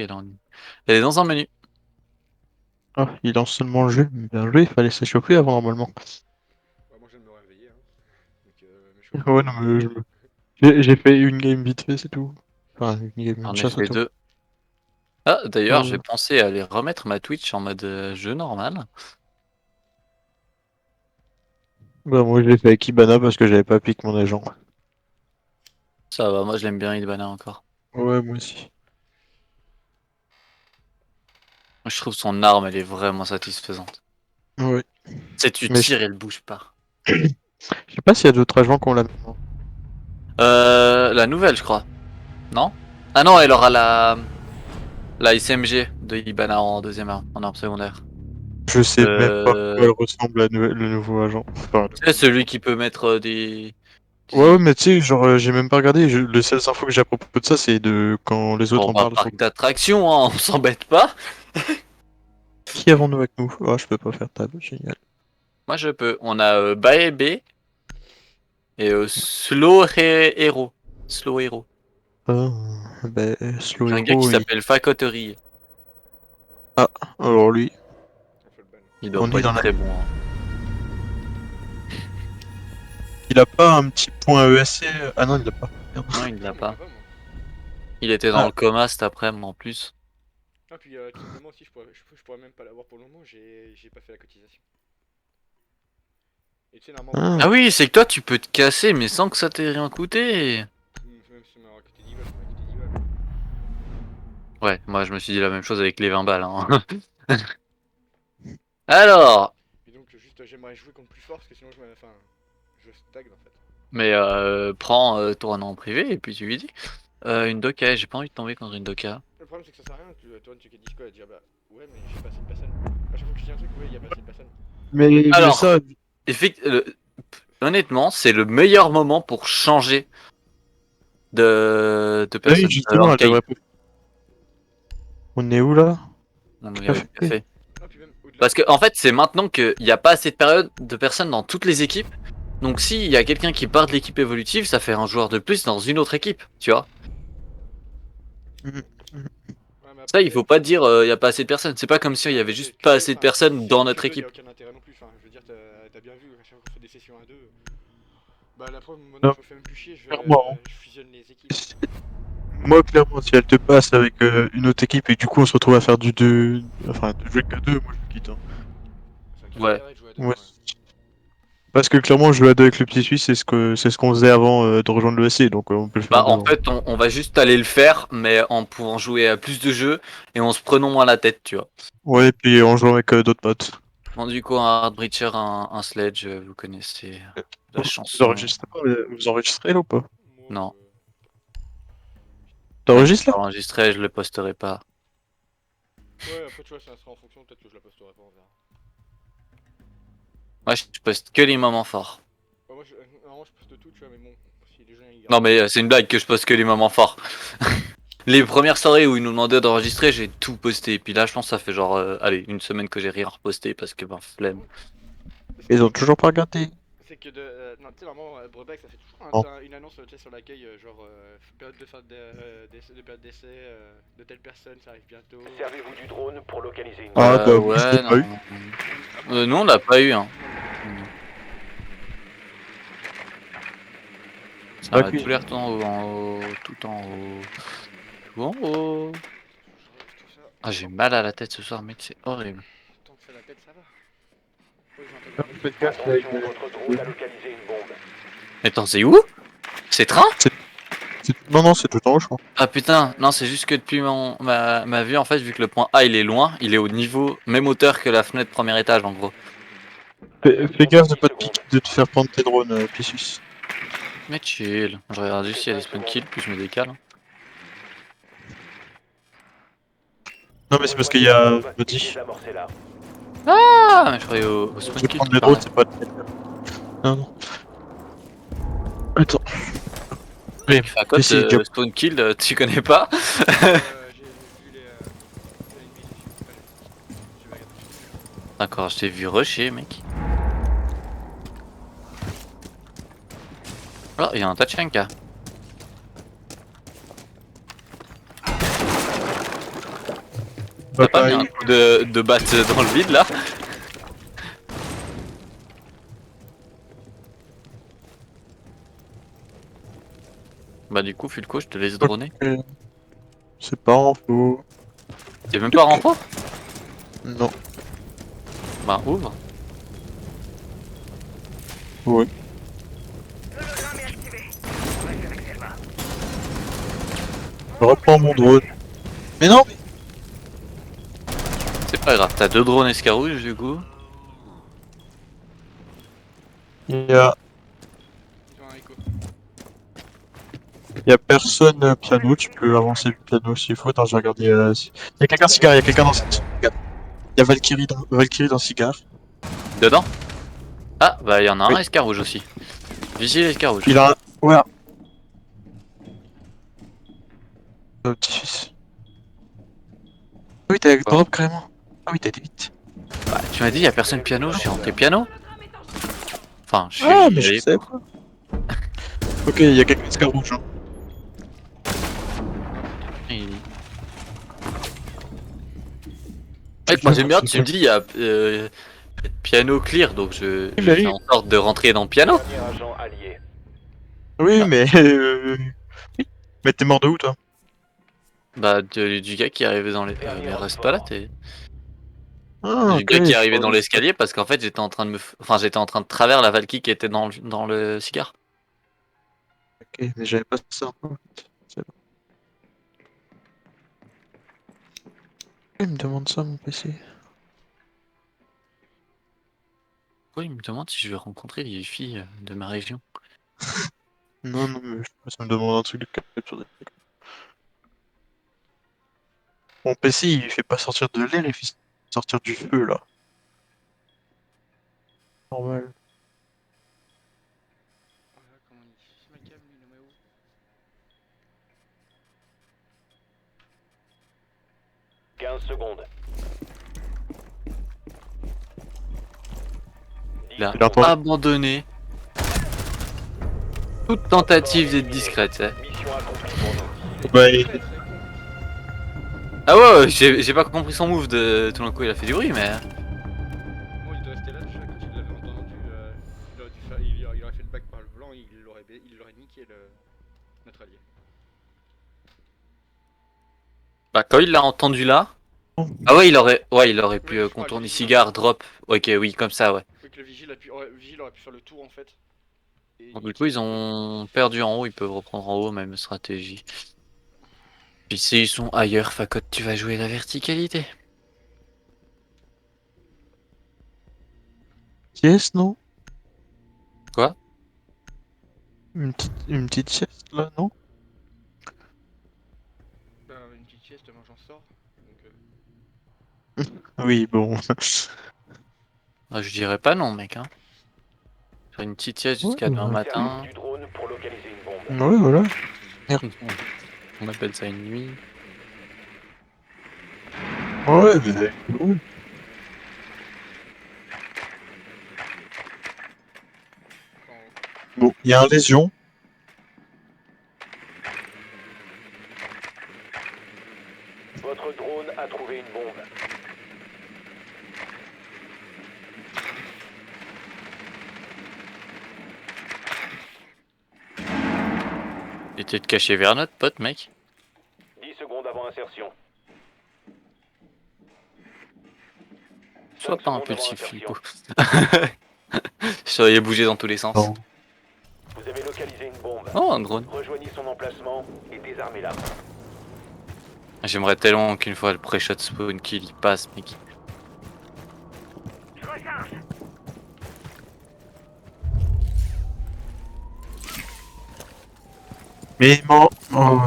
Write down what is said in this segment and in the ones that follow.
Elle est dans un menu. Ah, il lance seulement le jeu. Bien joué, il fallait s'échauffer avant normalement. Bah, moi, je viens de me réveiller, hein. Donc, Ouais, m'échauffer. non, mais j'ai fait une game vite fait, c'est tout. Enfin, une game, une J'en ai chasse au fait tour. 2. Ah, d'ailleurs, j'ai Euh, pensé à aller remettre ma Twitch en mode jeu normal. Bah, moi, je l'ai fait avec Ibana parce que j'avais pas piqué mon agent. Ça va, moi je l'aime bien Idbana encore. Ouais, moi aussi. Je trouve son arme, elle est vraiment satisfaisante. Ouais. C'est tu Mais tires, elle bouge pas. je sais pas s'il y a d'autres agents qui ont la même. Hein. La nouvelle, je crois. Non? Ah non, elle aura la SMG de Ibana en deuxième arme, en arme secondaire. Je sais même pas à quoi elle Euh... ressemble, le nouveau agent. Enfin, Tu sais, celui qui peut mettre ouais, des... mais tu sais, genre, j'ai même pas regardé. Les seules infos que j'ai à propos de ça, c'est de quand les autres Bon, en bah, parlent sur parc le. d'attractions, hein, on s'embête pas. Qui avons-nous avec nous? Ah, je peux pas faire table, génial. Moi je peux. On a Baebe et Slow Hero. Slow Hero. Ah, bah, Slow C'est un gars qui Hero, s'appelle Facoterie. Ah, alors lui, Il faut le ban. Il doit on pas est être dans la. très bon, hein. Il a pas un petit point ESC. Ah non, il l'a pas. Merde. Non, il l'a Ah, moi, je l'ai pas. pas, moi. Il était dans Ah, le coma cet après-midi en plus. Ah, puis tout simplement aussi, je pourrais même pas l'avoir pour le moment, j'ai pas fait la cotisation. Et tu sais, normalement, pour ah. Ah l'avoir, oui, c'est que toi tu peux te casser mais sans que ça t'ait rien coûté. même si ça m'a coûté 10 balles, ça m'a coûté 10 balles. Ouais, moi je me suis dit la même chose avec les 20 balles, hein. Alors, Et donc, juste, j'aimerais jouer contre plus fort parce que sinon, enfin, je stagne en fait. mais prends ton en privé et puis tu lui dis. Une doka, j'ai pas envie de tomber contre une doka. Le problème, c'est que ça sert à rien. Toi, tu dis quoi? À dire, bah, ouais, mais j'ai pas assez de personnes. À chaque fois que je dis un truc, ouais, y a pas assez de personnes. Mais Alors, ça, honnêtement, c'est le meilleur moment pour changer de oui, personne. justement, Alors, elle devrait pas. On est où là? on est au Café. café. Ah, puis même au-delà Parce de que, ça. en fait, c'est maintenant qu'il n'y a pas assez de personnes dans toutes les équipes. Donc, s'il y a quelqu'un qui part de l'équipe évolutive, ça fait un joueur de plus dans une autre équipe, tu vois. Mhm, mhm. Ouais, mais Ça, il après, faut pas dire il y a pas assez de personnes. C'est pas comme s'il y avait c'est juste que pas deux, assez de enfin, personnes si dans c'est que notre deux, y a équipe. aucun intérêt non plus. Enfin, je veux dire, t'as bien vu, à chaque fois qu'on fait des sessions à deux. Bah, la preuve, maintenant, Non, je me fais même plus chier, clairement. je fusionne les équipes. Moi, clairement, si elle te passe avec une autre équipe et du coup on se retrouve à faire du 2, enfin, de jouer que 2, moi je quitte. Hein. C'est vrai qu'il y a Ouais. intérêt de jouer à deux, Ouais. ouais. Parce que clairement, jouer à 2 avec le petit Suisse, c'est ce qu'on faisait avant de rejoindre le SC, donc on peut le faire à Bah, 2. en Hein. fait, on va juste aller le faire, mais en pouvant jouer à plus de jeux et en se prenant moins la tête, tu vois. Ouais, et puis en jouant avec d'autres potes. Bon, du coup, un Hard Breacher, un Sledge, vous connaissez la Vous chanson. enregistrez pas, vous enregistrez là ou pas? Moi, Non, même si T'enregistres je là? l'enregistrais, je le posterai pas. ouais, après, tu vois, ça sera en fonction, peut-être que je la posterai pas, on verra. Moi, je poste que les moments forts. Bah, moi, normalement, je poste tout, tu vois, mais bon, si les gens ils Non, gardent mais que. c'est une blague que je poste que les moments forts. Les premières soirées où ils nous demandaient d'enregistrer, j'ai tout posté. Et puis là, je pense que ça fait genre, allez, une semaine que j'ai rien reposté parce que, ben, flemme. Ce qui est Ils ont bien, toujours pas regardé. c'est que non, tu sais, normalement, Brebeck, ça fait toujours Non. une annonce tu sais, sur l'accueil, genre période de fin de période d'essai de telle personne, ça arrive bientôt. Servez-vous du drone pour localiser une Ah bombe. bah moi je l'ai Ouais, pas eu. non. Nous, on l'a pas eu, hein. Ça Pas a cuit. tout l'air tout en haut, tout en haut, tout en haut. Je rêve tout ça. Ah, j'ai mal à la tête ce soir, mec, c'est horrible. Tant que ça la tête, ça va. Oh, ils ont entendu Ah, un mec faites qui gaffe avec Attention, votre drone a localisé une bombe. Mais attends, c'est où? C'est train? Non, non, c'est tout en haut, je crois. Ah putain, non, c'est juste que depuis ma vue, en fait, vu que le point A il est loin, il est au niveau, même hauteur que la fenêtre premier étage en gros. Fais Dans gaffe de 10 pas secondes. de te faire prendre tes drones, Pissus. Mais chill, je regarde juste s'il y a des 5 spawn secondes. kills, puis je me décale. Non, mais c'est parce qu'il y Rejoignez la a bombe et Buddy. désamorcez-la. Ah, mais je croyais au Je spawn vais kill prendre qui les drones, parlait. c'est pas le faire. Non, non. Attends. Allez, Mec, à côté ici, job. spawn kill, tu connais pas? j'ai vu les ennemis dessus. Je vais regarder. D'accord, je t'ai vu rusher, mec. Oh, il y a un Tachanka. T'as pas mis pareil. un coup de batte dans le vide là? Bah du coup Fulco je te laisse droner. C'est pas en faux. T'es même pas renfort? Non. Bah ouvre. Ouais. Je reprends mon drone. Mais non, mais... C'est pas grave, t'as 2 drones escarouges du coup. Il y a, Ils ont un écho. il y a personne piano, tu peux avancer le piano s'il faut. Attends, je vais regarder. Il y a quelqu'un cigare, il y a quelqu'un dans cigare. Il y a Valkyrie dans cigare. Dedans? Ah bah y en a un Oui. escarouge aussi. Vigile escarouge. Il a... Ouais. Petit-fils. Ah oui, t'es avec ton Quoi op carrément. Ah oui, t'as été vite. Bah tu m'as dit y a personne piano, je suis rentré piano. Enfin je Ah, suis mais je allé. sais pas. Ok, il y a quelqu'un de scar rouge. Hein. Il- Mec, moi j'aime bien, tu me dis, il y a piano clear, donc je Bah fais oui. en sorte de rentrer dans piano. Dernier agent allié. Oui, Ah. mais... Oui. Mais t'es mort de où, toi? Bah, du gars qui est arrivé dans les. Mais reste pas là, t'es. Ah, Du ok, gars qui est je arrivé dans crois. l'escalier parce qu'en fait j'étais en train de Enfin, j'étais en train de travers la Valkyrie qui était dans le cigare. Ok, mais j'avais pas ça. C'est bon. Pourquoi il me demande ça, mon PC? Pourquoi il me demande si je vais rencontrer les filles de ma région? Non, non, mais ça me demande un truc de capture d'écran. Mon PC, il fait pas sortir de l'air, il fait sortir du feu, là. Normal. Voilà, comment on dit. C'est ma cam, lui, le Méo. 15 secondes. Il a Il a entendu. abandonné toute tentative d'être discrète. Hein. Mission accomplie pour nous. Bah, Ah ouais, j'ai pas compris son move de tout d'un coup, il a fait du bruit, mais. Moi, il doit rester là, déjà, quand il l'avait entendu, il aurait dû faire, il aurait fait le back par le blanc, il l'aurait niqué notre allié. Bah, quand il l'a entendu là. Ah ouais, il aurait pu Oui, ouais, contourner le vigile, cigare, drop. Ok, oui, comme ça, ouais. Oui, que le vigile aurait pu faire le tour en fait. Et Donc, du niquer coup, ils notre ont perdu en haut, ils peuvent reprendre en haut, même stratégie. Puis s'ils sont ailleurs, Fakot, tu vas jouer la verticalité. sieste, non? Quoi? Une petite sieste, là, non? Ben, une petite sieste, moi j'en sors. Donc, Oui, bon. Ah, je dirais pas non, mec. Hein. Faire une petite sieste Ouais, jusqu'à demain ouais. matin. Service du drone pour localiser une bombe. Ouais, voilà. On appelle ça une nuit. Ouais, mais... ouais. Bon, il y a un lésion. Votre drone a trouvé une bombe. Et t'es de cacher vers notre pote, mec. 10 secondes avant insertion. Sois 5 pas secondes avant impulsif, insertion. Filippo. Je serais bougé dans tous les sens. Non. Vous avez localisé une bombe. Oh, un drone. Rejoignez son emplacement et désarmez-la. J'aimerais tellement qu'une fois le pré-shot spawn kill il passe, mec. Mais bon... Oh.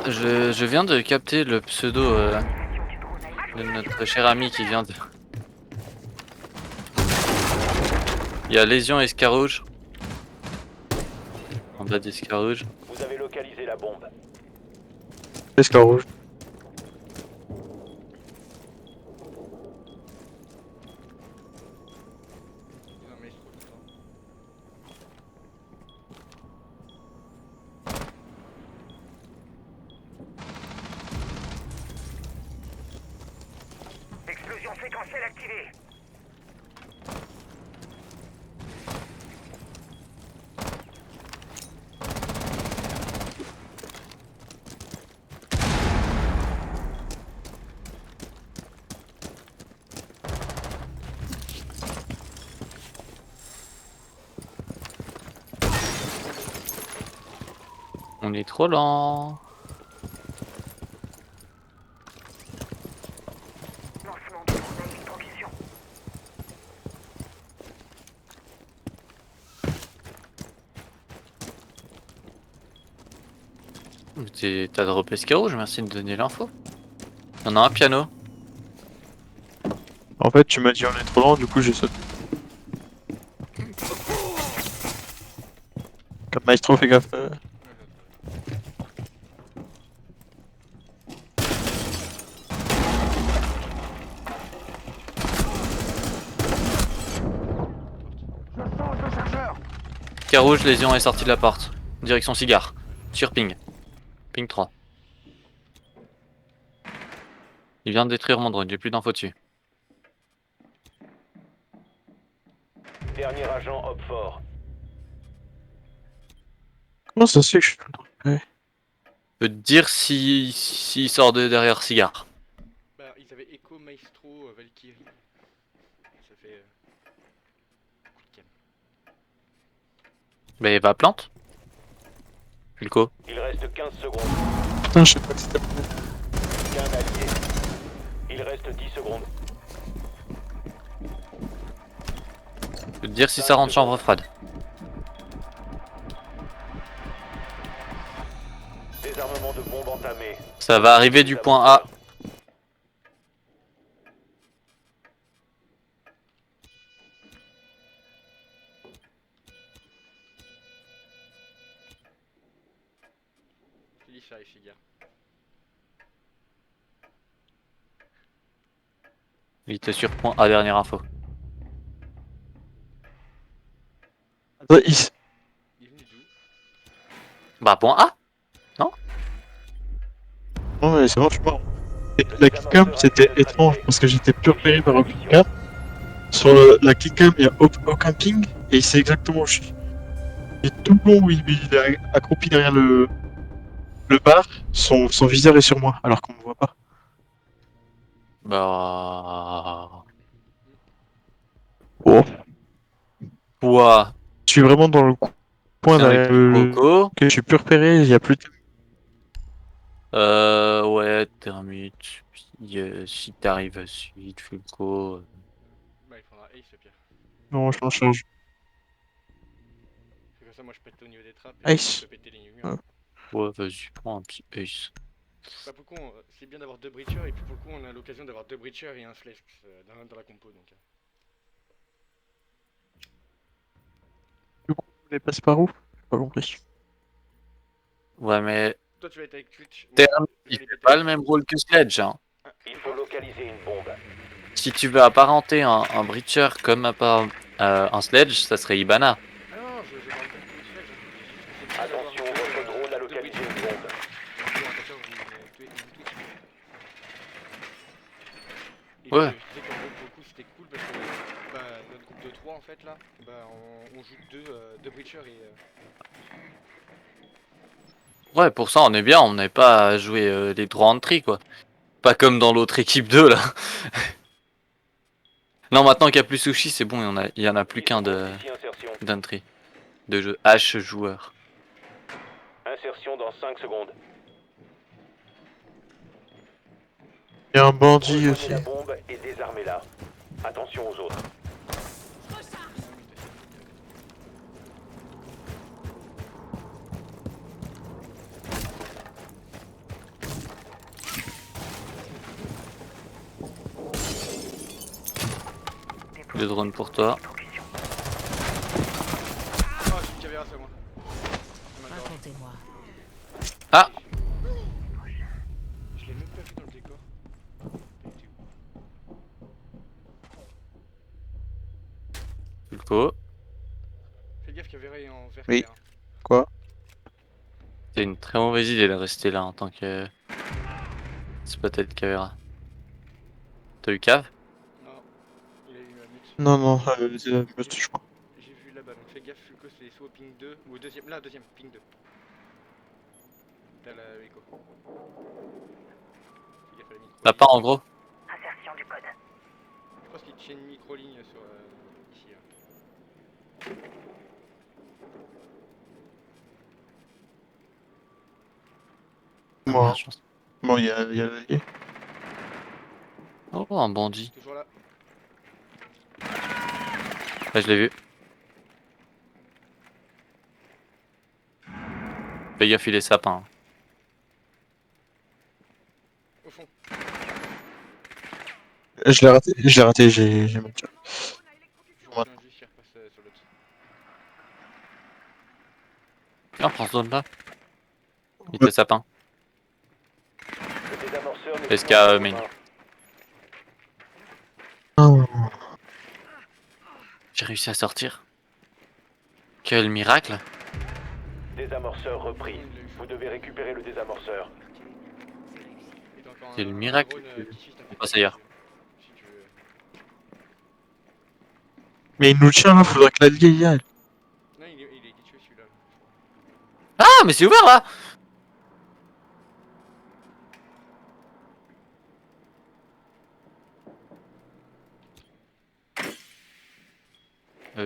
Je viens de capter le pseudo de notre cher ami qui vient de... Il y a Lésion Escarouge. En bas d'Escarouge. Vous avez localisé la bombe. Escar rouge. Pression séquentielle activée. On est trop lent. Lancement de drone à électrocution. T'as droppé ce rouge, merci de donner l'info. Y'en a un piano. En fait, tu m'as dit on est trop lent, du coup j'ai sauté. Comme Maestro, fais gaffe. Car rouge, lésion est sortie de la porte. Direction cigare. Sur ping. Ping 3. Il vient de détruire mon drone, j'ai plus d'infos dessus. Dernier agent hop fort. Comment ça se fait que je suis tout le temps. Ouais. Je peux te dire s'il sort de derrière cigare. Bah, ils avaient Echo, Maestro, Valkyrie. Ça fait. Coup de cam. Mais va plante. Fulco. Il reste 15 secondes. Putain, je sais pas que c'était. Qu'un allié. Il reste 10 secondes. Je peux te dire si ça rentre chambre froide. Désarmement de bombe entamé. Ça va arriver du point A. Je te dis, ça arrive, Shiga. Il était sur point A, dernière info. Attends, Il est venu d'où? Bah point A. Non, mais c'est bon, je suis mort. Et la killcam, c'était étrange parce que j'étais plus repéré par aucune carte. Sur la killcam, il n'y a aucun ping et il sait exactement où je suis. Et tout le long où il est accroupi derrière le bar, son viseur est sur moi alors qu'on me voit pas. Bah. Oh. Quoi? Je suis vraiment dans le coin Tiens, derrière les Coco. que je suis plus repéré, il y a plus de... Ouais, termite. Puis, si t'arrives à suite, Fulco. Bah, il faudra Ace, le pire. Non, je m'en change. C'est comme ça, moi je pète au niveau des trappes et Ace. je peux péter les murs. Ouais. Ouais, vas-y, prends un petit ace. Bah, pour le coup, c'est bien d'avoir deux breachers et puis pour le coup, on a l'occasion d'avoir deux breachers et un flash dans la compo donc. Du coup, vous voulez passer par où? J'ai pas compris. Ouais, mais Toi, tu vas être avec Twitch. moi, Terme, je vais il les fait péter. pas le même rôle que Sledge. Hein. Il faut localiser une bombe. Si tu veux apparenter un breacher comme un Sledge, ça serait Ibana. Ah non, je parle pas de Twitch Flash, c'est bien Attention, d'avoir votre drone a deux localisé breachers. une bombe. Donc, attention, vous Twitch. Et Ouais. je disais qu'en gros, pour le coup, c'était cool parce que bah, notre groupe de 3 en fait là, bah, on joue deux breachers et. Ouais, pour ça, on est bien. On n'est pas à jouer les droits entry, quoi. Pas comme dans l'autre équipe 2, là. Non, maintenant qu'il n'y a plus Sushi, c'est bon, il y en a plus qu'un Ici, insertion. d'entry. De jeu H joueur. Insertion dans 5 secondes. Il y a un bandit Rejoignez aussi. la bombe et désarmez-la. Attention aux autres. Le drone pour toi. Ah, j'ai une caméra, c'est à moi. C'est mal barré. Racontez-moi. Ah! Je l'ai même pas vu dans le décor. Il était où? Fulco. Fais gaffe, caméra est en vert Oui. clair. Quoi? C'est une très mauvaise idée de rester là en tant que spotted caméra. T'as eu cave? Non, non, c'est la meute, je crois. J'ai vu là-bas, donc fais gaffe, Fulco, c'est soit au ping 2 ou au deuxième. Là, deuxième, ping 2. T'as la écho. Fais gaffe à la micro. T'as pas en gros. Insertion du code. Je pense qu'il tient une micro-ligne sur ici. Là. Moi. Merde, je pense. Bon, il y a l'allié. Oh, un bandit. Toujours là. Là, je l'ai vu. Fais gaffe, il est sapin. Au fond. Je l'ai raté, j'ai mal tiré. Tiens, juste, il repasse sur l'autre. Tiens, prends ce zone là. Il était sapin. Le désamorceur n'est Est-ce plus qu'il y a, dans vos main? mains. Oh. J'ai réussi à sortir. Quel miracle. Désamorceur repris. Vous devez récupérer le désamorceur. Et t'as encore C'est le un miracle drone, que- petit fils, t'as on fait passe ça, ailleurs. Si tu veux. Mais il nous tient là, faudra que l'allié y aille. Non, il est tué celui-là. Ah, mais c'est ouvert là.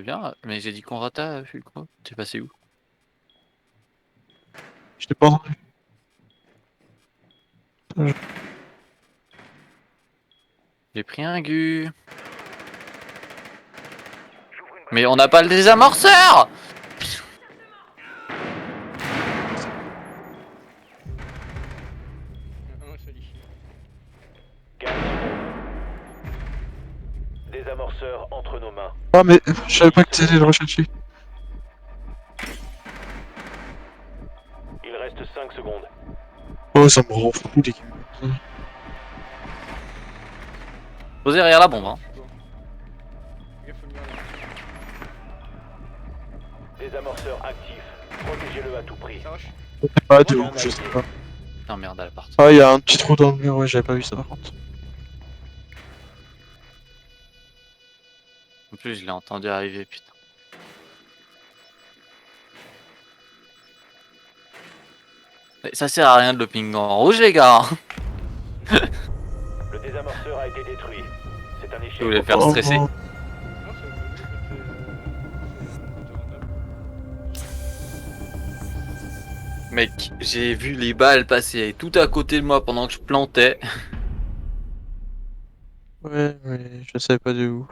Bien, mais j'ai dit qu'on rata, Fulcro. T'es passé où? Je t'ai pas entendu. J'ai pris un gu. Mais on n'a pas le désamorceur. Un seul ici. 15 secondes. Désamorceur entre nos mains. Ah, mais je savais pas que t'allais le rechercher. Il reste 5 secondes. Oh, ça me rend fou, les gars. Posez derrière la bombe. Hein. Fais gaffe au mur là. Désamorceur actif. Protégez-le à tout prix. Ça rush. Ah, de ouf, je sais pas. Non, merde, à l'appart. Ah, il y a un petit trou dans le mur, ouais, j'avais pas vu ça par contre. En plus, je l'ai entendu arriver, putain. Mais ça sert à rien de le ping en rouge, les gars. Le désamorceur a été détruit. C'est un échec. Je voulais faire Oh, stresser. oh. Non, c'est rentable. Mec, j'ai vu les balles passer tout à côté de moi pendant que je plantais. Ouais, mais je savais pas de où.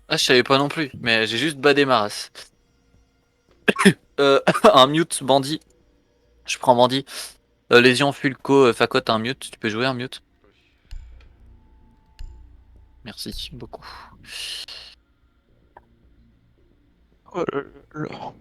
Ah, je savais pas non plus, mais j'ai juste badé ma race. Un mute bandit. Je prends bandit. Lésion Fulco, Facot, un mute. Tu peux jouer un mute? Merci beaucoup. Oh là là.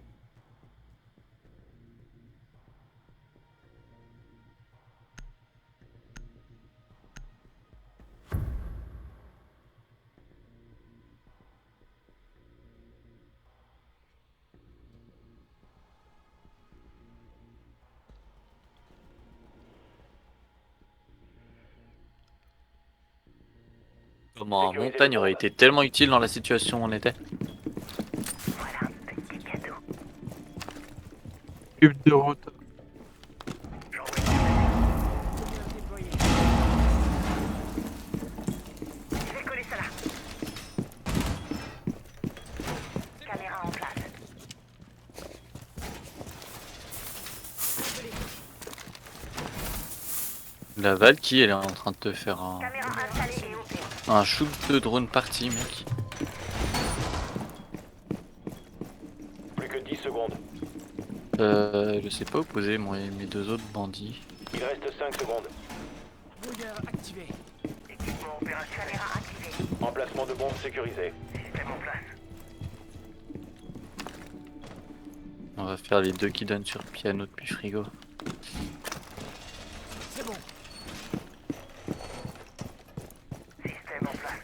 Comment un montagne aurait été tellement utile dans la situation où on était. Voilà un petit cadeau. Cube de route. J'envoie une Je vais coller ça là. Caméra en place. La Valky, elle est en train de te faire Caméra installée et OP. un shoot de drone party, mec. Plus que 10 secondes. Je sais pas où poser moi et mes deux autres bandits. Il reste 5 secondes. Équipement opérationnel. Caméra activée. Emplacement de bombe sécurisé. Système en place. On va faire les deux qui donnent sur piano depuis frigo. Système en place.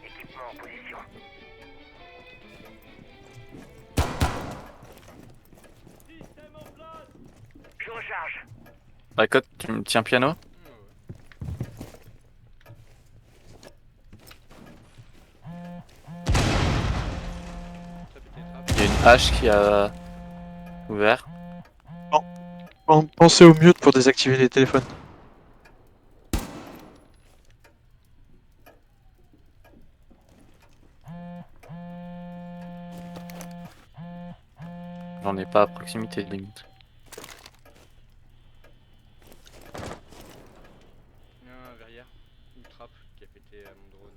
Équipement en position. Je recharge. Facot, tu me tiens piano? H qui a ouvert. Pensez au mute pour désactiver les téléphones. J'en ai pas à proximité de limite. Un verrière, une trappe qui a pété mon drone.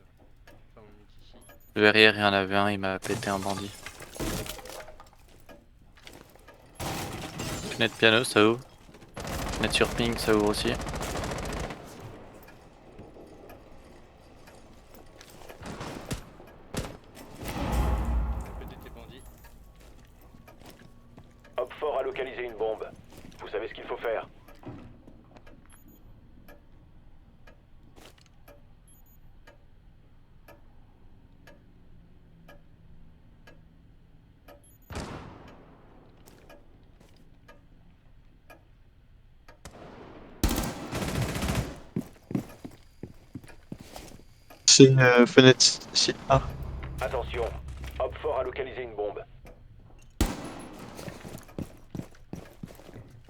Enfin mon multi. Derrière, il y en avait un, il m'a pété un bandit. Fenêtre piano, ça ouvre. Fenêtre sur ping, ça ouvre aussi. Pété tes bandits. Hop fort a localisé une bombe. Vous savez ce qu'il faut faire. C'est une fenêtre ici. Ah. Attention, Hop fort a localisé une bombe.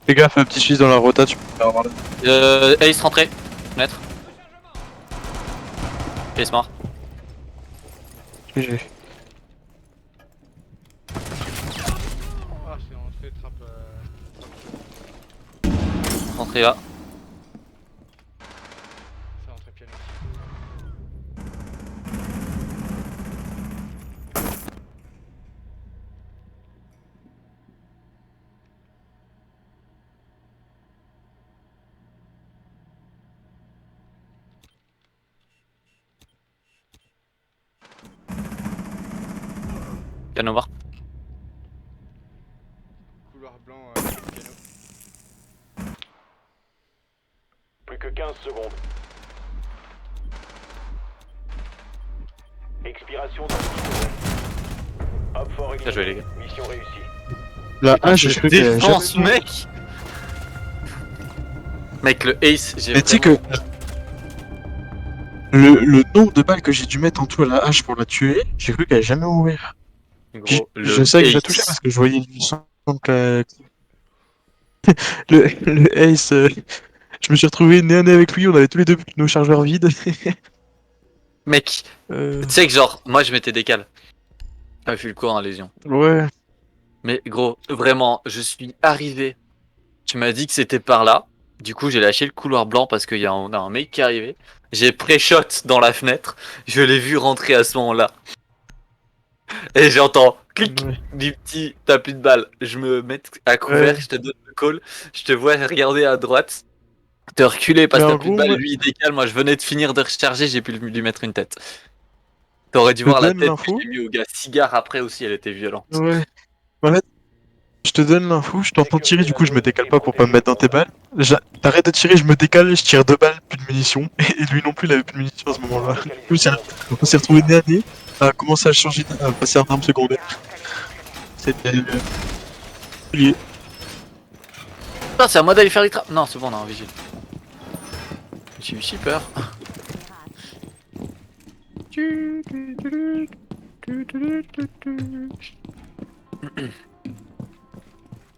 Fais gaffe, un petit suisse dans la rota, tu peux faire avoir là. Ace rentré. Fenêtre. Ace mort. GG. Ah, c'est entré, trappe. Rentré là. C'est entré piano. Piano mort. Couloir blanc, piano. Plus que 15 secondes. Expiration dans 10 secondes. Hop fort Bien joué, les éliminé. Mission réussie. La H, j'ai cru qu'elle avait jamais- Défense, mec. Mec, le Ace, j'ai Mais tu sais que vraiment- le nombre de balles que j'ai dû mettre en tout à la hache pour la tuer, j'ai cru qu'elle allait jamais mourir. Gros, Je sais que je la touchais parce que je voyais le son que le Ace, je me suis retrouvé nez à nez avec lui, on avait tous les deux nos chargeurs vides. Mec, Euh, tu sais que genre, moi je m'étais décalé. Ah, je suis le coup en lésion. ouais. Mais gros, vraiment, je suis arrivé. Tu m'as dit que c'était par là. Du coup, j'ai lâché le couloir blanc parce qu'il y a on a un mec qui est arrivé. J'ai pré-shot dans la fenêtre. Je l'ai vu rentrer à ce moment-là. Et j'entends clic Ouais. du petit t'as plus de balles. Je me mets à couvert, Ouais. je te donne le call. Je te vois regarder à droite. Te reculer parce Mais que en t'as plus de gros, balles. moi, Lui il décale. Moi je venais de finir de recharger. J'ai pu lui mettre une tête. T'aurais dû je te voir la donne tête que l'info. j'ai mis au gars. Cigare après aussi, elle était violente. Ouais. En fait, je te donne l'info, je t'entends tirer, du coup je me décale pas pour pas me mettre dans tes balles. T'arrêtes de tirer, je me décale, je tire 2 balles, plus de munitions. Et lui non plus, il avait plus de munitions à ce moment-là. Du coup, on s'est retrouvé nez à nez, à commencer à changer, à passer en arme secondaire. C'était lié. Putain, c'est à moi d'aller faire les trappes. Non, c'est bon, on a un vigile. J'ai eu si peur.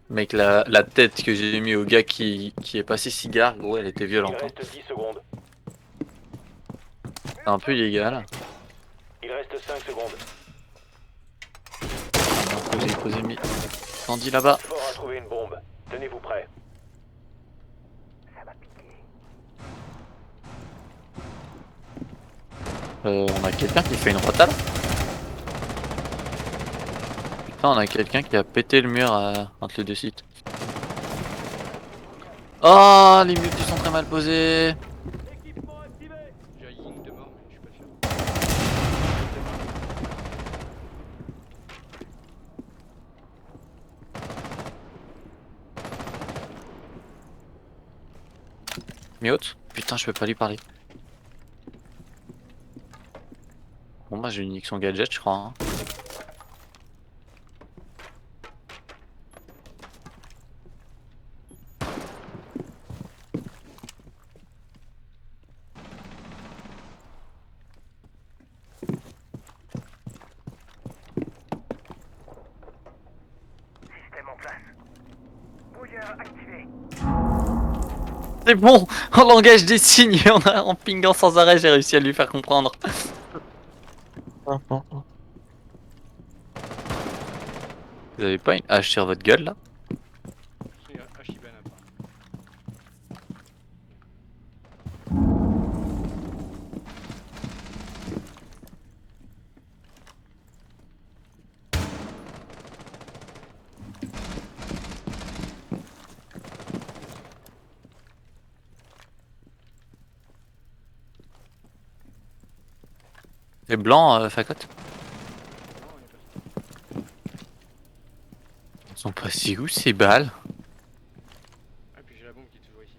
Mec, la tête que j'ai mis au gars qui est passé cigare, gros, elle était Il violente. Hein. reste 10 secondes. C'est un peu illégal. Il reste 5 secondes. J'ai posé mis bandit là-bas. Fort a trouvé une bombe. Tenez-vous prêts. On a quelqu'un qui fait une rota là. Putain, on a quelqu'un qui a pété le mur entre les deux sites. Oh, les murs sont très mal posés. J'ai un ying de mort, mais je suis pas sûr. Mute. Putain, je peux pas lui parler. Bon, bah, j'ai unique son gadget, je crois. Hein. C'est bon, en langage des signes et en pingant sans arrêt, j'ai réussi à lui faire comprendre. Ah, non, non. Vous avez pas une hache sur votre gueule là? C'est un Shiba n'a pas. Les blancs, facotte? Non, il est pas. Ils sont passés où ces balles? Ah, puis j'ai la bombe qui est toujours ici.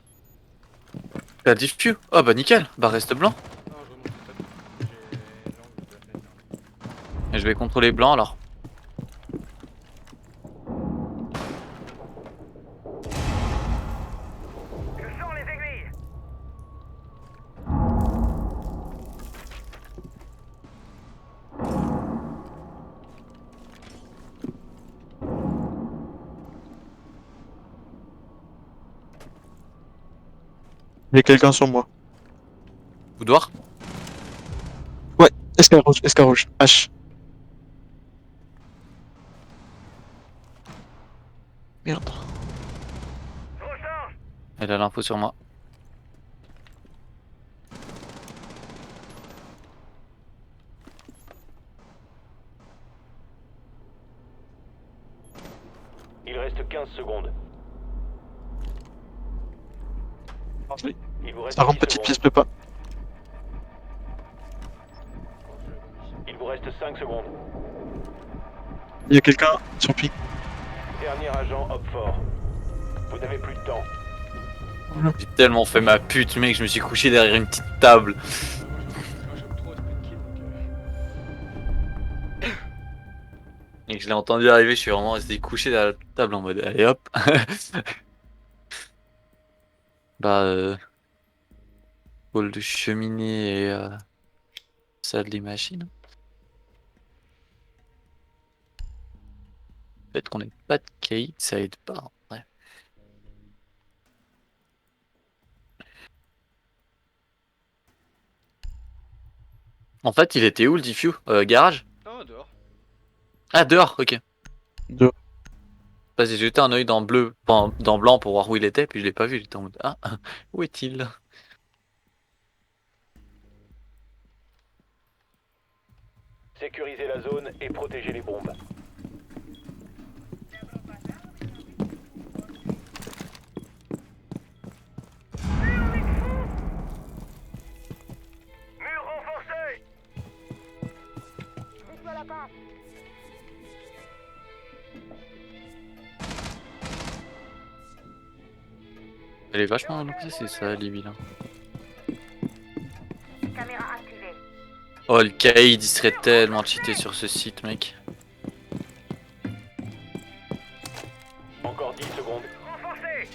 T'as diffus? Oh bah nickel, bah reste blanc. Non, je remonte le top. J'ai l'angle de la fenêtre. Et je vais contrôler blanc alors. Je sors les aiguilles. Il y a quelqu'un sur moi. Boudoir? Escarouge, H. Merde. Je recharge. Elle a l'info sur moi. Il reste 15 secondes. Il vous reste Ça rentre 10 petite secondes. pièce prépa. Il vous reste 5 secondes. Il y a quelqu'un sur pic. Dernier agent, hop fort. Vous n'avez plus de temps. J'ai tellement fait ma pute mec, je me suis couché derrière une petite table. Moi, j'aime trop Split Kid, donc. Et que je l'ai entendu arriver, je suis vraiment resté couché derrière la table en mode allez hop. Bah hall de cheminée et salle des machines. Le fait qu'on ait pas de caïd, ça aide pas en vrai. En fait, il était où le diffus? Garage? Non, dehors. Ah dehors, ok. Deux. Parce que j'ai jeté un œil dans bleu, dans blanc pour voir où il était, puis je l'ai pas vu, j'étais en mode ah, où est-il? Sécurisez la zone et protégez les bombes. Mur renforcé. Reçois la passe. Elle est vachement renommée, c'est ça, les vilains. Caméra activée. Oh, le caïd, il serait tellement cheaté sur ce site, mec. Encore 10 secondes. Renforcé.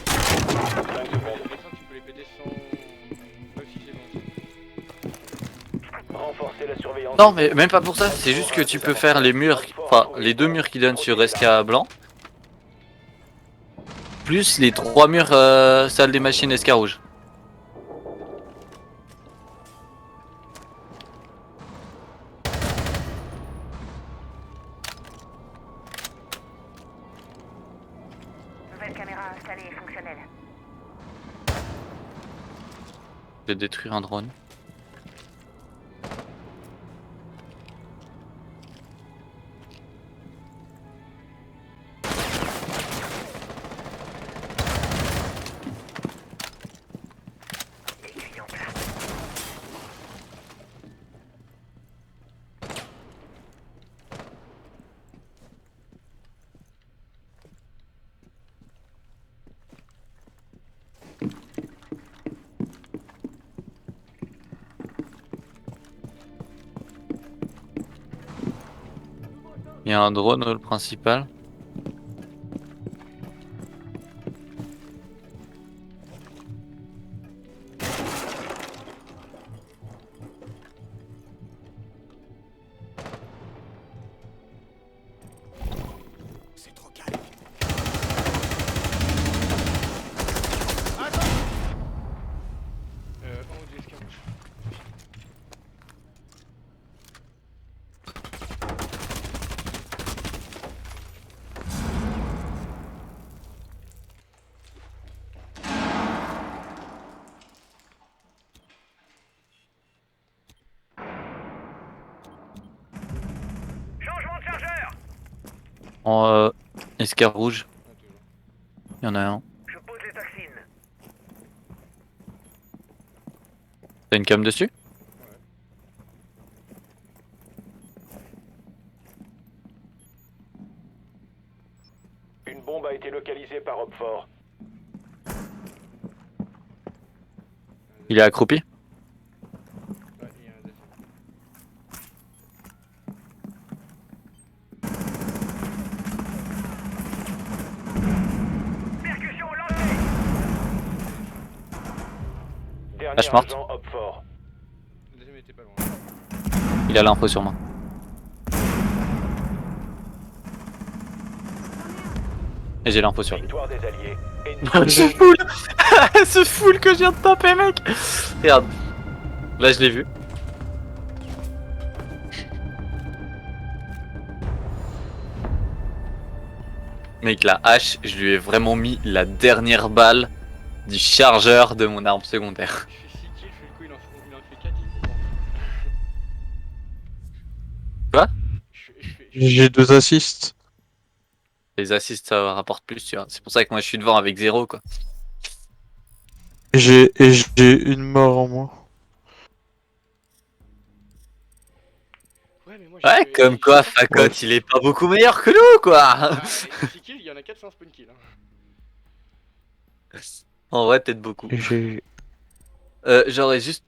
5 Les secondes. descends, tu peux les péter sans. Pas si c'est bon. Renforcez la surveillance. Non, mais même pas pour ça, c'est juste que tu peux faire les murs, enfin, les deux murs qui donnent sur SK blanc. Plus les 3 murs salle des machines SK rouge. Nouvelle caméra installée et fonctionnelle. Je vais détruire un drone. Aiguille en place. Il y a un drone le principal. En escar rouge, Ah, toujours. il y en a un. Je pose les toxines. T'as une cam dessus? Ouais. Une bombe a été localisée par Opfort. Il est accroupi? Ouais, il y a un deuxième. Percussion lancée. Dernier Vache morte. agent Opfort. Le deuxième était pas loin. Il a l'info sur moi. Et j'ai l'info sur lui. Victoire des Alliés. Ce full Ce full que je viens de taper, mec. Regarde. Là, je l'ai vu. Mec, la hache, je lui ai vraiment mis la dernière balle du chargeur de mon arme secondaire. Je fais 6 kills, Fulco il en fait 4, il est Quoi? J'ai 2 assists. Les assists, ça rapporte plus, tu vois. C'est pour ça que moi, je suis devant avec 0, quoi. Et j'ai une mort en moins. Ouais, mais moi Ouais, comme quoi, Fakot, Ouais. il est pas beaucoup meilleur que nous, quoi. Ah, 6 kills, il y en a 4 sans spawn kill. Hein. En vrai, peut-être beaucoup. Et j'ai. J'aurais juste...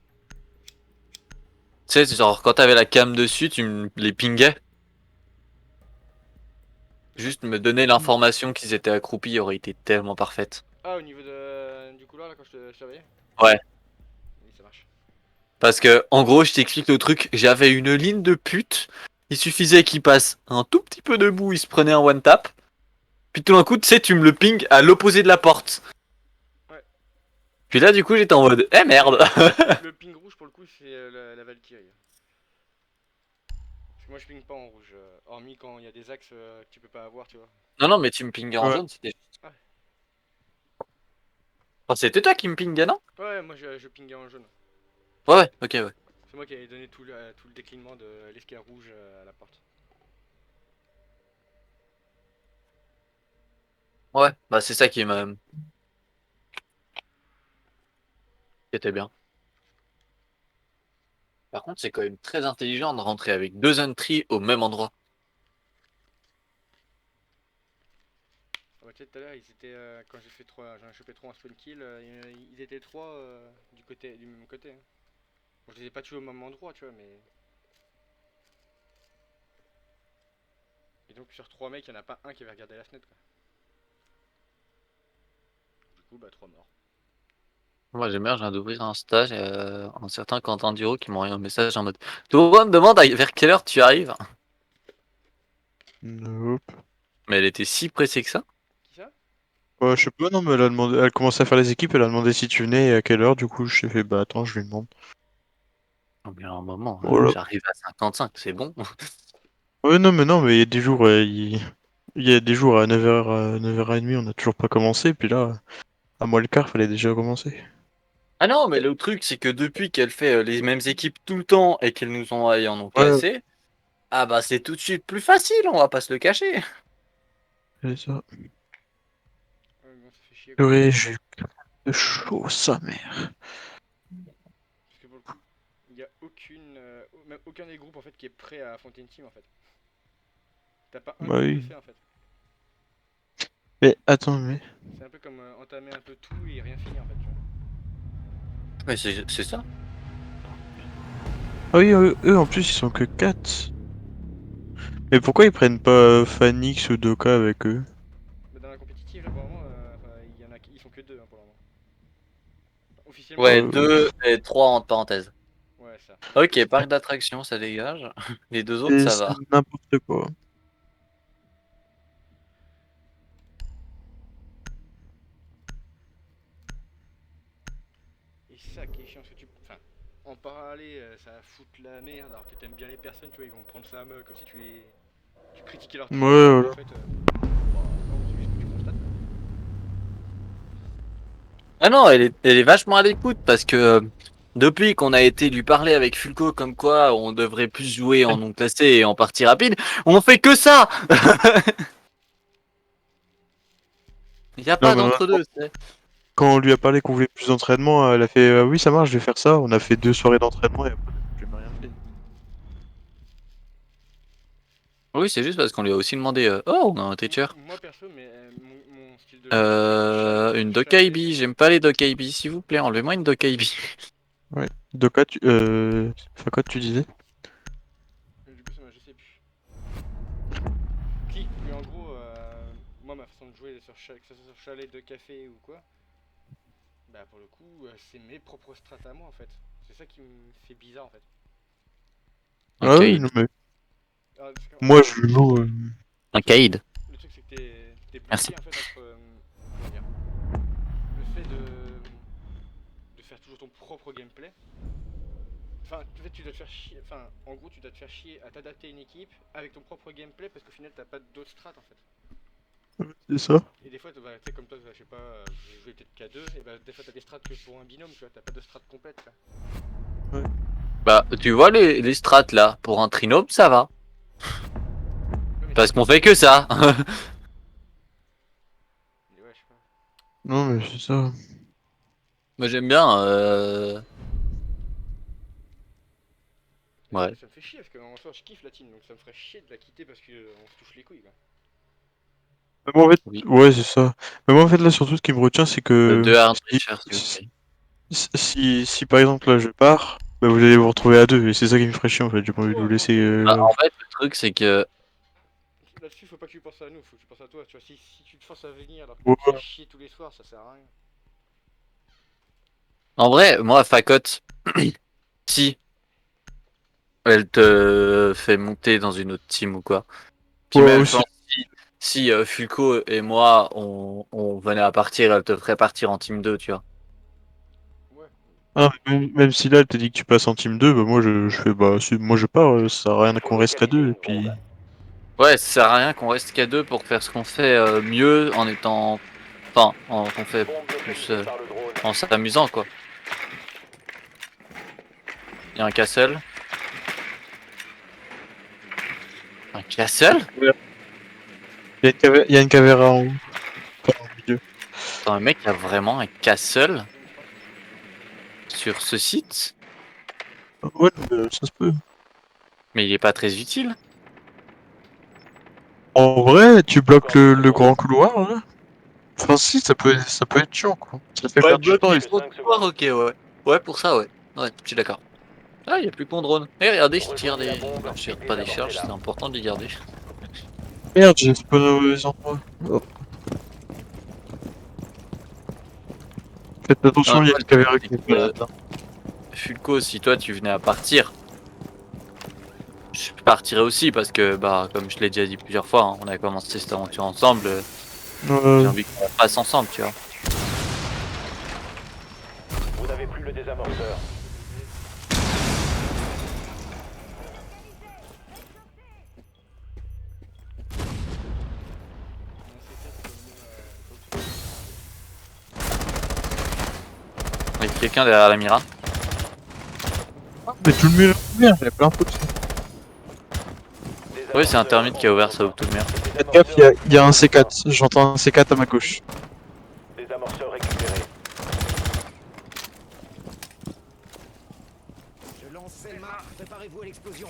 Tu sais, genre, quand t'avais la cam dessus, tu me les pingais. Juste me donner l'information qu'ils étaient accroupis aurait été tellement parfaite. Ah, au niveau du couloir là, quand je te surveillais? Ouais. Oui, ça marche. Parce que, en gros, je t'explique le truc, j'avais une ligne de pute, il suffisait qu'il passe un tout petit peu debout, il se prenait un one tap, puis tout d'un coup, tu sais, tu me le ping à l'opposé de la porte. Ouais. Puis là, du coup, j'étais en mode, eh merde. Le ping rouge pour le coup, c'est la Valkyrie. Parce que moi je ping pas en rouge, hormis quand il y a des axes que tu peux pas avoir, tu vois. Non, non, mais tu me pingais en Ouais. jaune, c'était... Ouais. Oh, c'était toi qui me pingais, non? Ouais, moi je pingais en jaune. Ouais, ouais, ok, ouais. C'est moi qui avais donné tout le déclinement de l'escalier rouge à la porte. Ouais, bah c'est ça qui était bien. Par contre, c'est quand même très intelligent de rentrer avec 2 entries au même endroit. Ah bah tu sais, tout à l'heure, ils étaient, quand j'ai fait 3, j'en ai chopé 3 en spawn kill, ils étaient 3 du même côté. Hein. Bon, je les ai pas tués au même endroit, tu vois, mais... Et donc sur 3 mecs, il y en a pas un qui avait regardé la fenêtre, quoi. Du coup, bah 3 morts. Moi, j'aime bien, je viens d'ouvrir un stage, un certain Quentin Duro qui m'a envoyé un message en mode Duro me demande vers quelle heure tu arrives. Nope. Mais elle était si pressée que ça. Qui ça? Ouais, je sais pas, non, mais elle a demandé. Elle commençait à faire les équipes, elle a demandé si tu venais et à quelle heure, du coup, j'ai fait, bah attends, je lui demande. Oh, mais à un moment, Voilà. j'arrive à 55, c'est bon. Ouais, non, mais il y a des jours, il y a des jours à 9h, 9h30, on a toujours pas commencé, puis là, à moi le quart, fallait déjà commencer. Ah non, mais le truc, c'est que depuis qu'elle fait les mêmes équipes tout le temps et qu'elles nous en ont Ouais, cassé, ah bah c'est tout de suite plus facile, on va pas se le cacher. c'est ça. Ouais, bon, ça fait chier, quoi. Purée, j'ai eu chaud, sa mère. Parce que pour le coup, il y a aucune... même aucun des groupes, en fait, qui est prêt à affronter une team, en fait. T'as pas un Bah groupe de oui. fait, en fait. Mais attends, mais. C'est un peu comme entamer un peu tout et rien finir, en fait, tu vois. Mais c'est ça. Ah oui, eux, en plus, ils sont que 4. Mais pourquoi ils prennent pas Phanix ou Doka avec eux? Mais dans la compétitive, là, pour le moment, il y en a, ils sont que 2 hein, pour le moment. Officiellement, Ouais, Ouais, 2 et 3 entre parenthèses. ouais, ça. Ok, parc d'attraction, ça dégage. Les deux autres, et ça c'est va. n'importe quoi. Et ça qui est chiant, parce que tu... Enfin, en parler, ça va foutre la merde, alors que t'aimes bien les personnes, tu vois, ils vont prendre ça comme si tu critiquais leur Ouais, travail, alors qu'en voilà. fait... bah, non, c'est juste que tu constates. Ah non, elle est vachement à l'écoute parce que depuis qu'on a été lui parler avec Fulco comme quoi on devrait plus jouer en non classé et en partie rapide, on fait que ça. Il n'y a pas mais d'entre-deux, tu sais. quand on lui a parlé qu'on voulait plus d'entraînement, elle a fait oui, ça marche, je vais faire ça. On a fait 2 soirées d'entraînement et après, j'ai jamais rien fait. Oui, c'est juste parce qu'on lui a aussi demandé oh, on a un teacher. Moi perso, mais mon style de jeu, c'est Une chalet, Dokaibi, j'aime pas les Dokaibi, s'il vous plaît, enlevez-moi une Dokaibi. Ouais. Doka, Fakot, tu disais? Du coup, je sais plus. Qui, mais en gros, moi, ma façon de jouer, que ce soit sur chalet de café ou quoi, bah pour le coup, c'est mes propres strats à moi en fait. C'est ça qui me fait bizarre en fait. Un Ah oui, Kaïd. non, mais Alors, parce moi je joue. Un Kaïd. le truc, c'est que t'es Merci. bloqué en fait entre. Comment dire, le fait de faire toujours ton propre gameplay. Enfin, en fait, tu dois te faire chier. Enfin, en gros, tu dois te faire chier à t'adapter à une équipe avec ton propre gameplay parce qu'au final, t'as pas d'autres strats en fait. C'est ça? Et des fois, tu sais, comme toi, je sais pas, j'ai joué peut-être K2, et bah des fois, t'as des strats que pour un binôme, tu vois, t'as pas de strats complète, tu vois. Bah, tu vois les strats là, pour un trinôme, ça va. Ouais, mais Parce qu'on fait que ça. ouais, je sais pas. Non, mais c'est ça. Moi j'aime bien. Ouais. Ça me fait chier parce qu'en soi, je kiffe la team, donc ça me ferait chier de la quitter parce qu'on se touche les couilles, quoi. Mais moi, en fait, Oui. ouais, c'est ça. Mais moi, en fait, là, surtout, ce qui me retient, c'est que Deux hard si, trichers, s'il vous plaît. si, par exemple, là, je pars, bah, vous allez vous retrouver à deux, et c'est ça qui me ferait chier, en fait. J'ai pas envie de vous laisser Bah, là. en fait, le truc c'est que. Là-dessus, faut pas que tu penses à nous, faut que tu penses à toi, tu vois. Si tu te forces à venir alors que Ouais. tu te fais chier tous les soirs, ça sert à rien. En vrai, moi, Fakot, si elle te fait monter dans une autre team ou quoi. Puis Ouais, même, je aussi. pense, si Fulco et moi, on venait à partir, elle te ferait partir en team 2, tu vois. Ouais. Ah, mais même si là, elle te dit que tu passes en team 2, bah, moi, je fais, bah, moi, je pars, ça sert à rien qu'on reste qu'à Relocalisez deux, et une puis. bombe. Ouais, ça sert à rien qu'on reste qu'à deux pour faire ce qu'on fait mieux en étant. Enfin, qu'on fait Bombe plus localisée par le drone. en s'amusant, quoi. Il y a un castle. Un castle? Il y a une caméra en haut, enfin, au milieu. Attends, le mec, il y a vraiment un castle Je pense. sur ce site? Ouais, ça se peut. Mais il est pas très utile. En vrai, tu bloques Encore 10 le secondes. grand couloir, là. Enfin, si, ça peut être chiant, quoi. Ça fait Ouais, perdre du bloc temps, les et Que gros 5 couloirs, secondes. ok, ouais. Ouais, pour ça, ouais. Ouais, je suis d'accord. Ah, il y a plus qu'un drone. Eh, regardez, je tire Rejoignez la des. bombe Non, je et tire pas des charges, désamorcez-la. c'est important de les garder. merde, j'ai spawn au mauvais endroit. Oh. Faites Non, attention, il y a moi, une le truc, caméra c'est qui est que, pas là. Fulco, si toi tu venais à partir, je partirais aussi parce que, bah, comme je l'ai déjà dit plusieurs fois, hein, on a commencé cette aventure ensemble. J'ai envie qu'on la fasse ensemble, tu vois. Vous n'avez plus le désamorceur. Il y a quelqu'un derrière la Mira. Mais tout le mur est ouvert, j'avais plein de fautes. Oui, c'est un termite qui a ouvert ça tout le mur. Faites gaffe, il y a un C4. J'entends un C4 à ma gauche. Désamorceur récupéré. Je lance Selma, préparez-vous à l'explosion.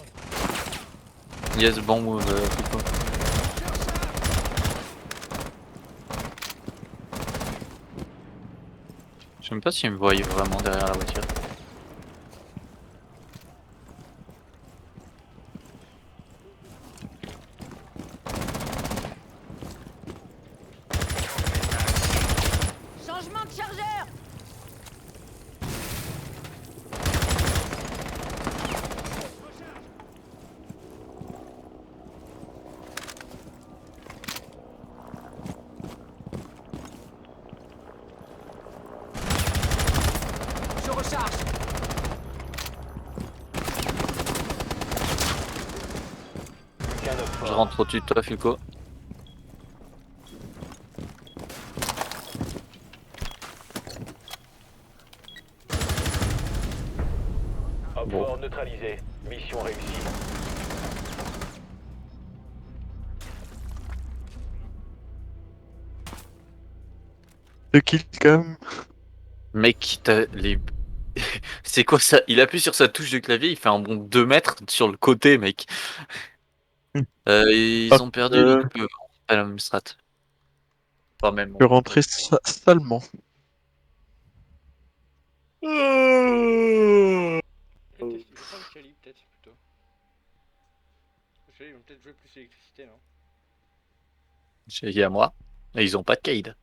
Yes, bon move, Fulco. Je sais même pas s'il me voyait vraiment derrière la voiture. Changement de chargeur. Je recharge. Je rentre au-dessus de toi, Fulco. Hop Bon. fort neutralisé. Mission réussie. le kill cam. Mec, t'as les... C'est quoi ça? Il appuie sur sa touche de clavier, il fait un bond de 2 mètres sur le côté, mec. Ils Ah, ont perdu, donc pas la même strat. Pas même. je suis rentré salement. Il faut prendre Kali peut-être plutôt. Parce que ils vont peut-être jouer plus l'électricité, non? J'ai dit à moi. Et ils ont pas de Cade.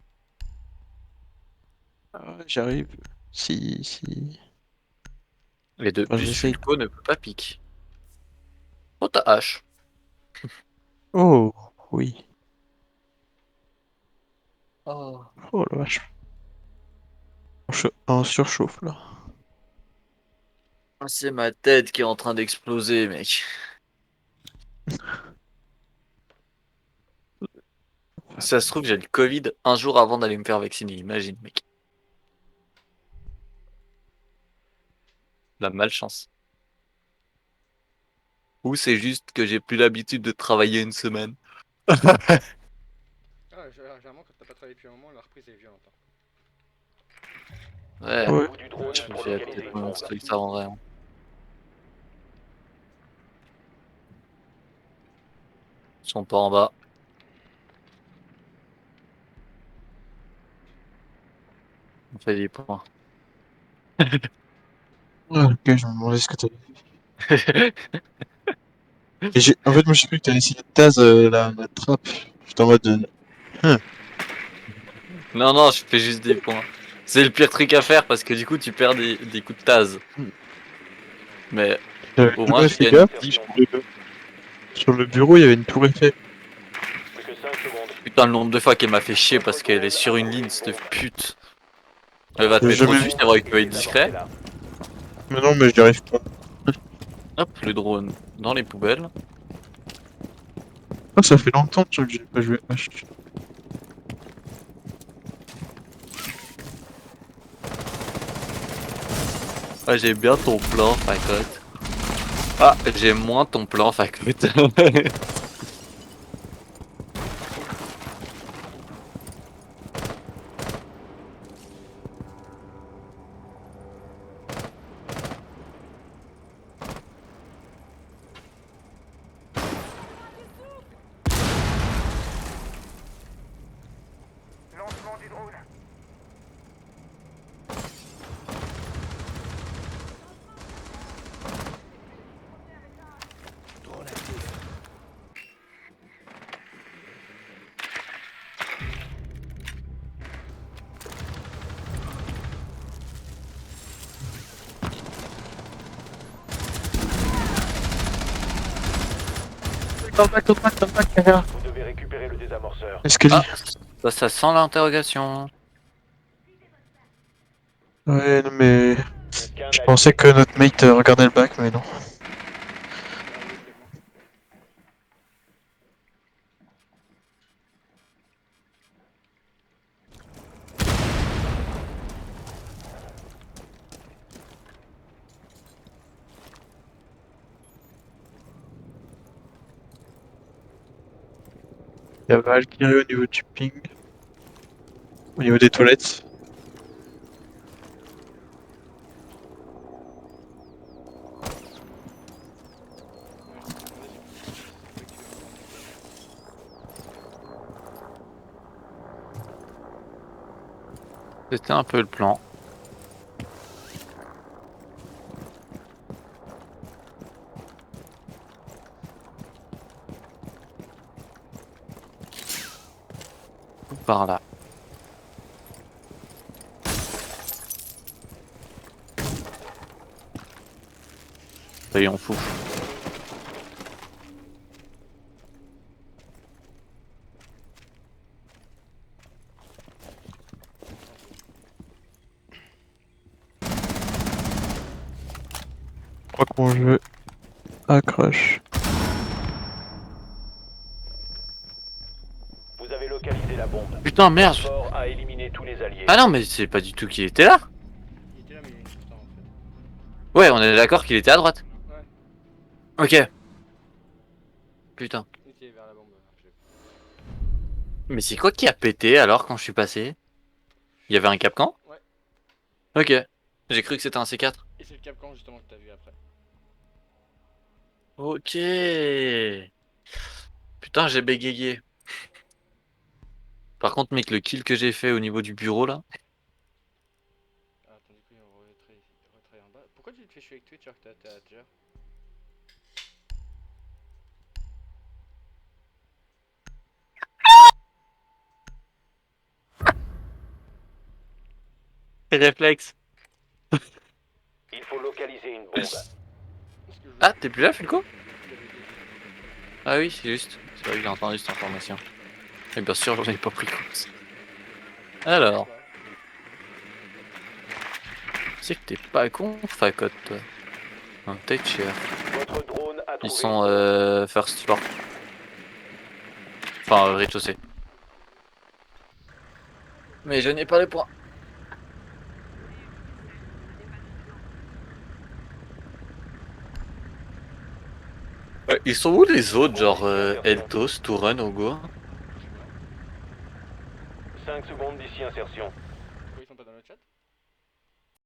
Ah, j'arrive. Si. Les deux Enfin, plus j'essaye. Fulco ne peut pas pique. Oh, t'as H. Oh, oui. Oh. Oh la vache. En surchauffe là. C'est ma tête qui est en train d'exploser, mec. Ça se trouve, j'ai le Covid un jour avant d'aller me faire vacciner, imagine, mec. La malchance. Ou c'est juste que j'ai plus l'habitude de travailler une semaine. Ah, généralement, quand t'as pas travaillé depuis un moment, la reprise est violente. Hein. Ouais, Ouais. Bout du drone je pour vais localiser peut-être une mon bombe. truc, ça rendrait. Ils sont pas en bas. On fait des points. Ouais, ok, je me demandais ce que t'avais. En fait, moi j'ai cru que t'allais essayer de tase la trappe. J'étais en mode. Hein. Non, non, je fais juste des points. C'est le pire truc à faire parce que du coup, tu perds des coups de tase. Mais J'avais au moins, jamais je fait gagne gaffe. 10 points. Sur le bureau, il y avait une tour Eiffel. Plus que 5 secondes. Putain, le nombre de fois qu'elle m'a fait chier parce qu'elle est sur une ligne, cette pute. Elle va te J'ai mettre jamais au-dessus, vu. c'est vrai qu'il peut être discret. Désamorcez-la. Mais non, mais j'y arrive pas. Hop, le drone dans les poubelles. Ah, ça fait longtemps que j'ai pas joué H. Ah, j'ai bien ton plan, Facotte. Ah, j'ai moins ton plan, Facotte. Lancement du drone. Drone actif. Vous devez récupérer le désamorceur. Escalier. Ça sent l'interrogation. Ouais, non, mais. Aucun Je allié pensais que notre mate regardait le bac, mais non. Il y a Valkyrie au niveau du ping. Au niveau des toilettes. C'était un peu le plan. Par là. Soyons fous. Je crois que mon jeu accroche. Vous avez localisé la bombe. Putain, merde. Fort a éliminé tous les alliés. Ah non, mais c'est pas du tout qu'il était là. Il était là, mais il est tout le temps en fait. Ouais, on est d'accord qu'il était à droite. Ouais. Ok. Putain. Il était vers la bombe. Mais c'est quoi qui a pété alors quand je suis passé? Il y avait un Capcan? Ouais. Ok. J'ai cru que c'était un C4. Et c'est le Capcan justement que t'as vu après. Ok. Putain, j'ai bégayé. Par contre, mec, le kill que j'ai fait au niveau du bureau là. Ah, attends, du coup, on retrait en bas. Pourquoi tu te fais chier avec Twitch alors que t'as déjà. Réflexe. Il faut localiser une bombe. Parce que je Ah, t'es plus là, Fulco? il avait dit. Ah oui, c'est juste. C'est vrai que j'ai entendu cette information. Et bien sûr, j'en ai pas pris compte. Alors, c'est que t'es pas con, Facotte, toi. Un tête cher. Votre drone a Ils trouvé sont une bombe. first floor. Enfin, rez-de-chaussée. Mais je n'ai pas les points. Ils sont où les autres, genre Eltos, Touren, Ogo? 5 secondes d'ici insertion. Pourquoi ils sont pas dans le chat?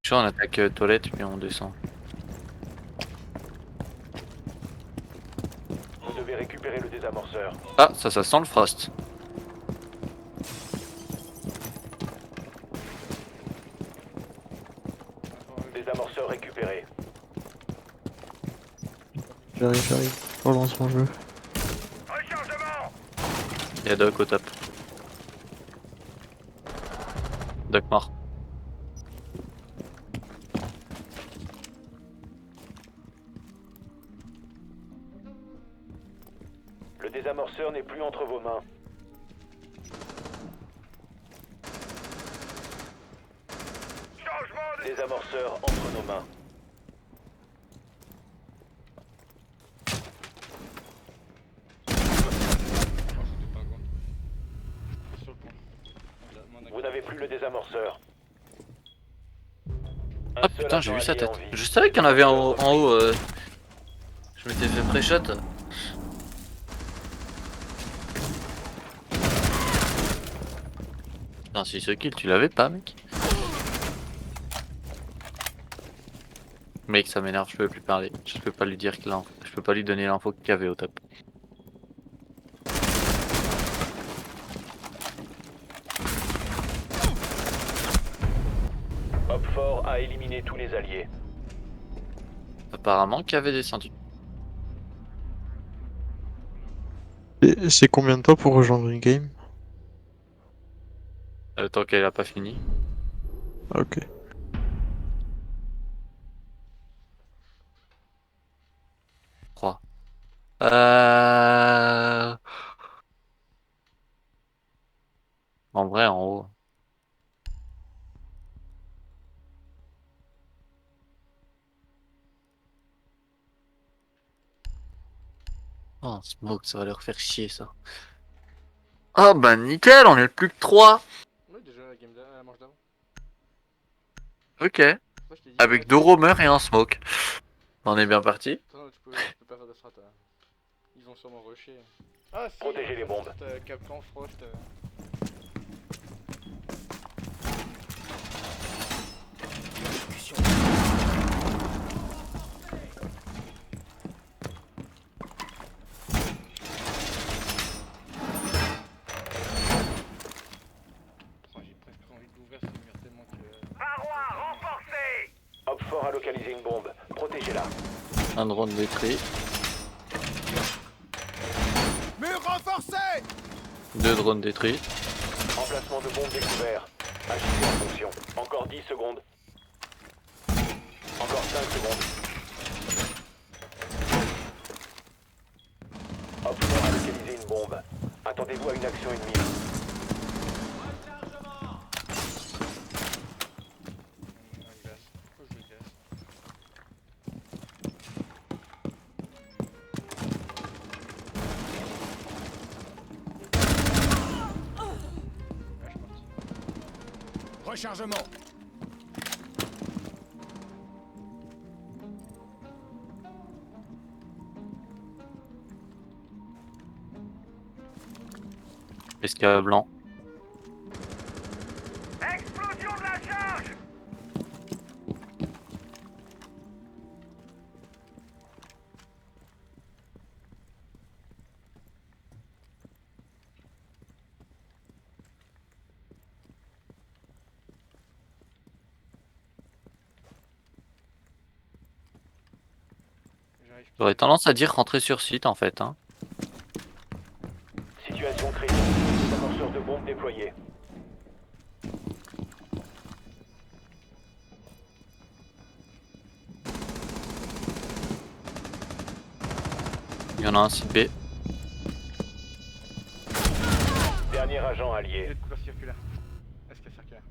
Je suis en attaque toilette, puis on descend. Vous devez récupérer le désamorceur. Ah, ça sent le frost. Désamorceur récupéré. J'arrive. Relance mon jeu. Il y a Doc au top. Doc mort. Le désamorceur n'est plus entre vos mains. Désamorceur entre nos mains. Sur le pont. Vous n'avez plus le désamorceur. Un Ah seul putain, j'ai hein, agent vu sa allié tête. en vie. Je savais qu'il y en avait en haut. Je m'étais fait pré-shot. Putain, si ce kill, tu l'avais pas, mec. Mec, ça m'énerve, je peux plus parler. Je peux pas lui dire que je peux pas lui donner l'info qu'il y avait au top. Hop fort a éliminé tous les alliés. Apparemment qu'il y avait descendu. Et c'est combien de temps pour rejoindre une game? Tant qu'elle a pas fini. Ok. Je crois. Euh... En vrai, en haut. Oh, smoke, ça va leur faire chier, ça. Ah bah nickel, on est plus que 3. Ouais, déjà la game la manche d'avant. Ok. C'est pour ça que je t'ai dit, Avec ouais, 2 roamers et un smoke. On est bien parti. attends, tu peux pas faire de strat. Ils vont sûrement rusher. Ah si, Protégez les bombes. Capcan, Frost. Oh, j'ai presque envie d'ouvrir ce mur tellement que. Paroi renforcée! Hop fort a localisé une bombe. Protégez-la. Un drone détruit. Mur renforcé! 2 drones détruits. Emplacement de bombe découvert. Agissez en fonction. Encore 10 secondes. Encore 5 secondes. Hop fort a localisé une bombe. Attendez-vous à une action ennemie. Un glace. Pourquoi je veux glace? Ah, je suis parti. Rechargement. Qu'est-ce qu'il y a blanc? Explosion! Ouais, je J'aurais tendance à dire rentrer sur site en fait. Hein. Situation critique. Désamorceur de bombes déployé. Il y en a un site B. Dernier agent Il y a allié. de couleur circulaire. Est-ce qu'il y a circulaire?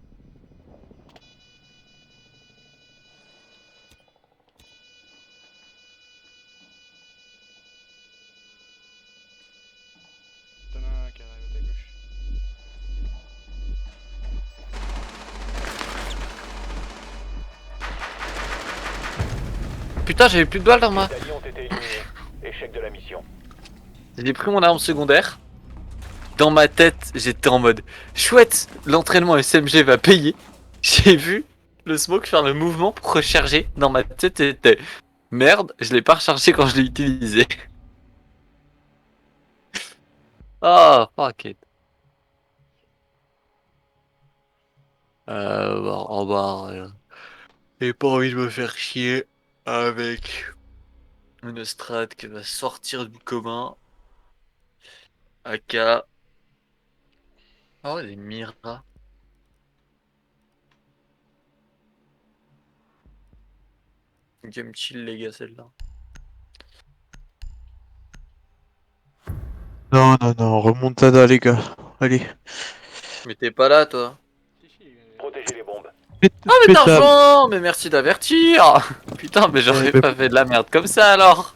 T'en as un qui arrive à ta gauche. Putain, j'avais plus de balles dans moi. Les alliés ont été éliminés. Échec de la mission. J'ai pris mon arme secondaire. Dans ma tête, j'étais en mode chouette, l'entraînement SMG va payer. J'ai vu le smoke faire le mouvement pour recharger. Dans ma tête, c'était merde, je l'ai pas rechargé quand je l'ai utilisé. Ah, fuck it. Au revoir. J'ai pas envie de me faire chier avec une strat qui va sortir du commun. AK. Ah ouais, des Mira. Game chill, les gars, celle-là. Non, non, non, remontada, les gars. Allez. Mais t'es pas là, toi. Si, si. Protégez les bombes. Ah, mais t'as Pétable. rejoint. Mais merci d'avertir. Putain, mais j'aurais mais- pas fait de la merde comme ça alors.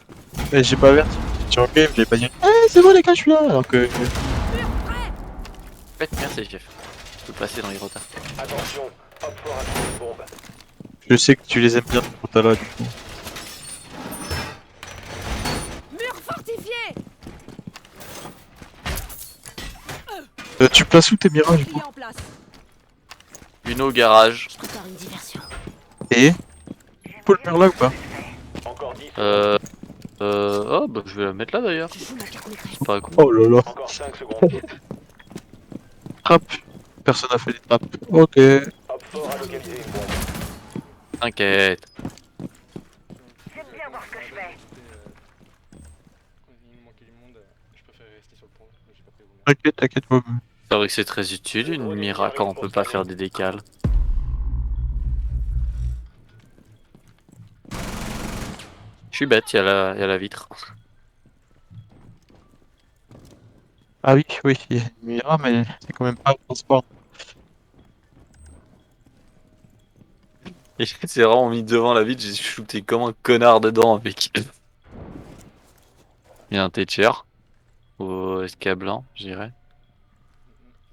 Mais j'ai pas averti. Sur le game, j'ai pas dit. Eh, c'est bon, les gars, je suis là. Alors que. Faites, merci, chef. Je peux passer dans les retards. Attention, Op 4 a trouvé une bombe. Je sais que tu les aimes bien, Remontada, du coup. Mur fortifié. Tu places où tes mirages, du coup? En place. Une au garage. Je prépare une diversion. Et faut le mur là ou pas? Encore 10. Oh, bah je vais la mettre là d'ailleurs. Je joue ma carte maîtresse. C'est pas cool. Oh là là. Encore 5 secondes. Trappe. Personne n'a fait les trappes. Ok. Op 4 a localisé une bombe. T'inquiète. J'aime bien voir ce que je fais. Il me manquait du monde. Je préfère rester sur le pont. Mais j'ai pas pris vous. T'inquiète, t'inquiète pas. C'est vrai que c'est très utile une Mira quand on peut pas faire des décales. Je suis bête, il y a la vitre. Ah oui, oui, il y a une Mira, mais c'est quand même pas un transport. Et c'est vraiment mis devant la vitre, j'ai shooté comme un connard dedans avec. Il y a un Thatcher. Au SK blanc, je dirais.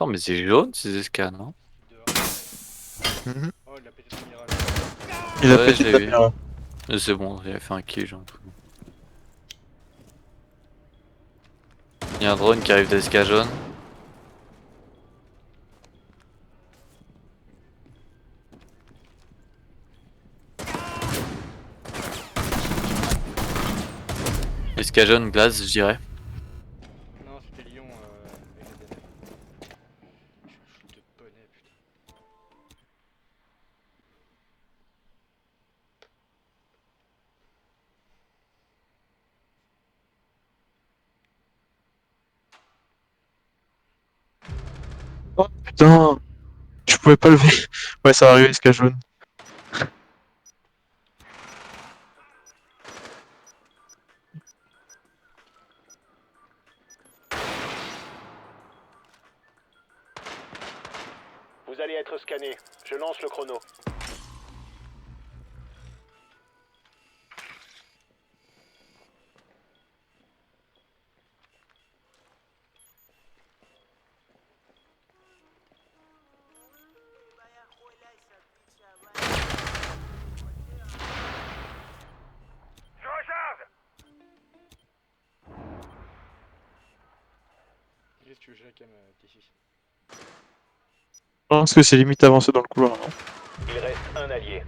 Non, mais c'est jaune ces SK, non? Dehors. Mhm. Oh, il a pété son mirage. Il a Ouais, pété j'ai la vu. Mira. C'est bon, j'avais fait un kill, genre. Il y a un drone qui arrive d'SK jaune. SK jaune, glace, je dirais. Non, c'était Lyon et les DNF. Je suis un shoot de bonnet, putain. Oh putain. Je pouvais pas lever. Ouais, ça va arriver, SK jaune. Vous allez être scanné. Je lance le chrono. Je recharge. Qu'est-ce que tu veux, j'ai la cam T6. Je pense que c'est limite avancé dans le couloir, non? Il reste un allié.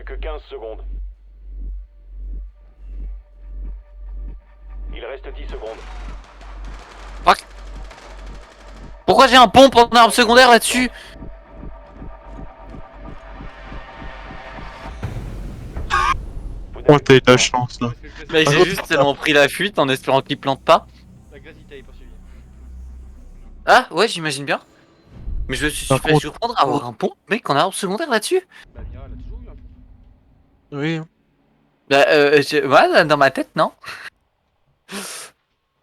Plus que 15 secondes. Il reste 10 secondes. Pourquoi j'ai un pompe en arme secondaire là-dessus? Vous Oh, n'avez t'as eu de pas la le temps. chance là. Parce que je Mais glace- j'ai juste tellement pris la fuite en espérant qu'il plante pas. La glace il t'avait poursuivi. Ah ouais, j'imagine bien. Mais je me suis Par fait contre- surprendre à avoir un pompe, mec, en arme secondaire là-dessus. Bah Mira elle a toujours eu un peu. Oui. Hein. Bah, ouais, dans ma tête, non.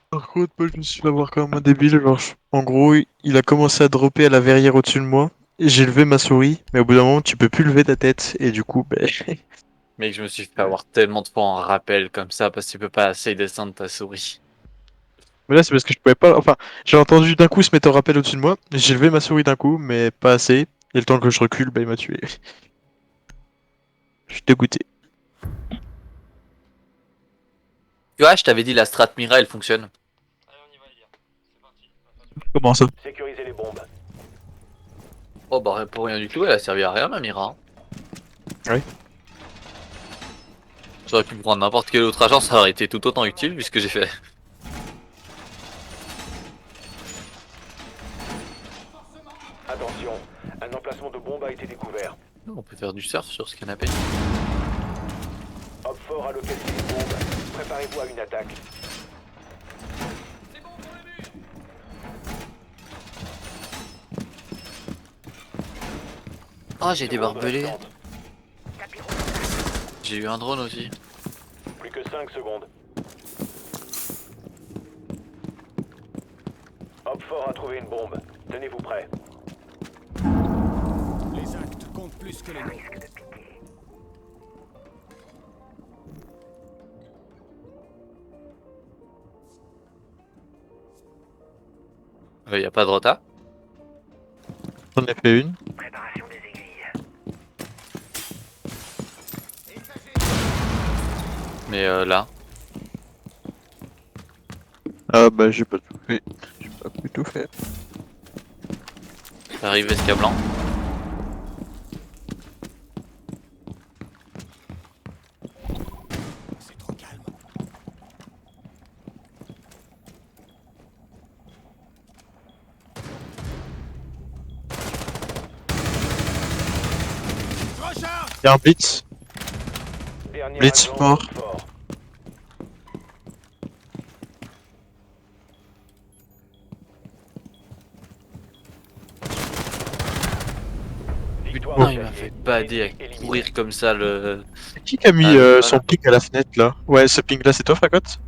Par contre, moi je me suis fait avoir comme un débile. Genre, en gros, il a commencé à dropper à la verrière au-dessus de moi. Et j'ai levé ma souris, mais au bout d'un moment, tu peux plus lever ta tête. Et du coup, ben. Mec, je me suis fait avoir tellement de fois en rappel comme ça parce que tu peux pas assez descendre ta souris. Mais là, c'est parce que je pouvais pas. Enfin, j'ai entendu d'un coup se mettre en rappel au-dessus de moi. J'ai levé ma souris d'un coup, mais pas assez. Et le temps que je recule, bah, il m'a tué. Je suis dégoûté. Tu vois, je t'avais dit la strat Mira, elle fonctionne. Allez on y va les gars. C'est parti. Comment ça? Sécurisez les bombes. Oh bah pour rien du tout, elle a servi à rien ma Mira. Oui. J'aurais pu prendre n'importe quel autre agent, ça aurait été tout autant utile vu ce que j'ai fait. Attention, un emplacement de bombe a été découvert. On peut faire du surf sur ce canapé. Hop fort a localisé une bombe. Préparez-vous à une attaque. Oh, j'ai des Seconde barbelés. restante. Tapis rouge. J'ai eu un drone aussi. Plus que 5 secondes. Hop fort a trouvé une bombe. Tenez-vous prêts. Les actes comptent plus que les mots. Risque de piquer. Y a pas de rota. J'en ai fait une. Préparation des aiguilles. Mais là. Ah bah, j'ai pas tout fait. J'ai pas pu tout faire. Arrive escablant. C'est trop calme. Je recharge. Y'a un blitz. Dernier Blitz agent, mort. Hop fort. Victoire Non, au il m'a clavier. fait bader à Éliminé. courir comme ça le. C'est qui a mis Ah, voilà. son ping à la fenêtre là? Ouais, ce ping là, c'est toi, Fagotte?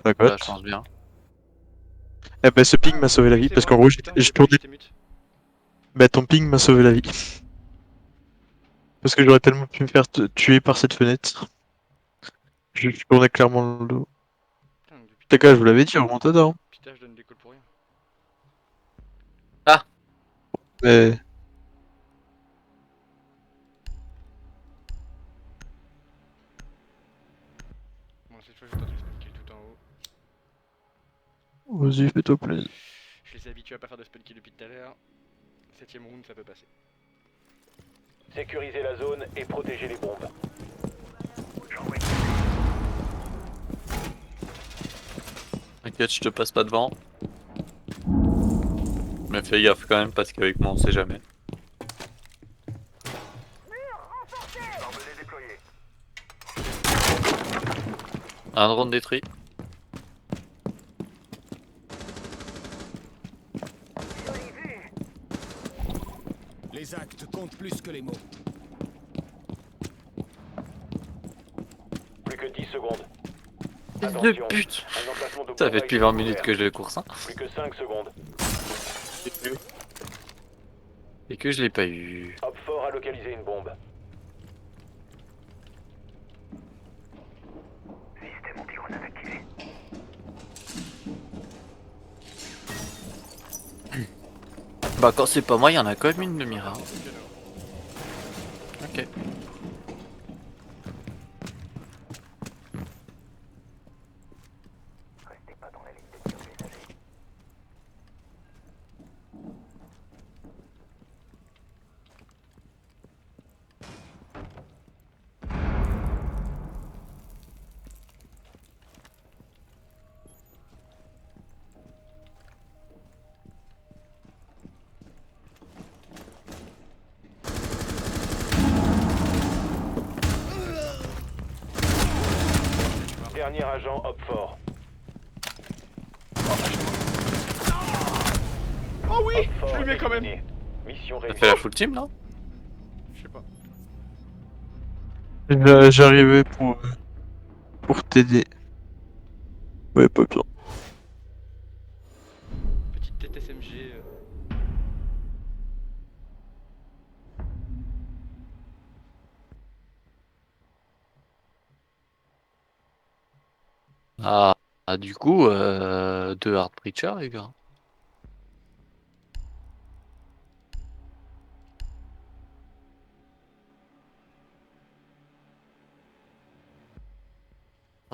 Bah, Fagotte. je pense bien. Eh ben, ce ping m'a sauvé la vie parce qu'en gros, j'ai tourné. Bah, ton ping m'a sauvé la vie. Parce que j'aurais tellement pu me faire tuer par cette fenêtre. Je tournais clairement le dos. Putain, depuis Les gars, je vous l'avais dit, remontada. Hein. putain je donne des calls pour rien. Mais. Bon cette fois je vais tenter le spawn kill tout en haut. Vas-y, fais-toi plaisir. Je les ai habitués à pas faire de spawn kill depuis tout à l'heure. 7ème round ça peut passer. Sécurisez la zone et protégez les bombes. J'envoie T'inquiète, je te passe pas devant. Mais fais gaffe quand même parce qu'avec moi on sait jamais. Barbelés déployés. Un drone détruit. Les actes comptent plus que les mots. Plus que 10 secondes. Fils de Attention, pute. un emplacement de Ça bombe fait a depuis été 20 minutes découvert. que je le course, hein. Plus que 5 secondes. Et que je l'ai pas eu. Hop fort a localisé une bombe. système anti-grenade activé. Bah quand c'est pas moi, il y en a quand même une de Mira. Ok. Restez pas dans la ligne de tir du messager. Dernier agent, hop fort. Oh oui, Hop je fort lui mets quand même. éliminé. Mission T'as réussie. fait la full team là? Je sais pas. J'arrivais pour t'aider. Ouais, pas bien. Petite tête SMG. Du coup, deux hard preacher les gars.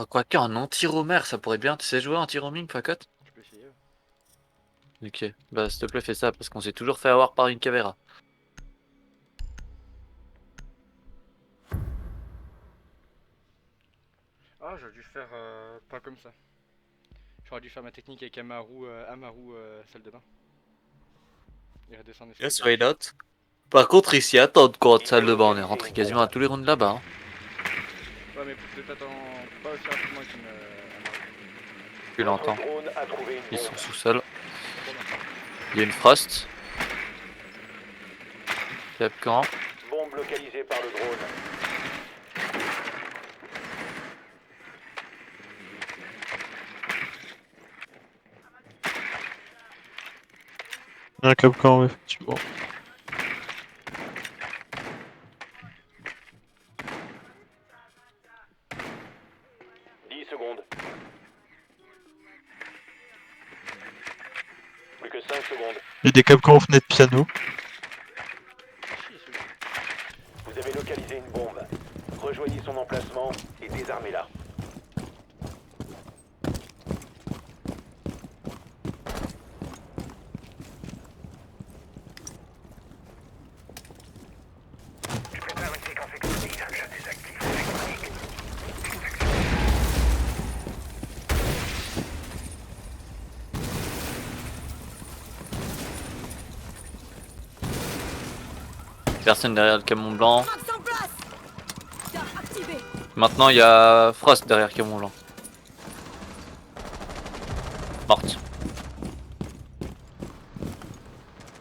Quoique un anti-roamer, ça pourrait bien. Tu sais jouer anti-roaming, Fakot? Je peux essayer. Ok, bah s'il te plaît fais ça parce qu'on s'est toujours fait avoir par une caméra. Ah, j'aurais dû faire pas comme ça. J'aurais dû faire ma technique avec Amaru salle de bain. Et redescendre Yes, escalier. why not? Par contre ici, attends de quoi de Il salle faut de bain, on est localiser rentré une quasiment à bombe. tous les rounds là-bas. Hein. Ouais, mais peut-être attends pas aussi rapidement qu'une Amaru. Tu Votre l'entends. drone a trouvé une Ils sont bombe. sous-sol. Trop bien. Il y a une Frost. Capcan. Bombe localisée par le drone. Un Capcan, ouais, effectivement. Dix secondes. Plus que 5 secondes. Il y a des Capcans en fenêtre piano. Chier, celui-là. Vous avez localisé une bombe. Rejoignez son emplacement et désarmez-la. Je prépare une séquence explosive. Je désactive l'électronique. Personne derrière le camion blanc. Max en place. Car activé. Maintenant il y a Frost derrière le camion blanc. Morte.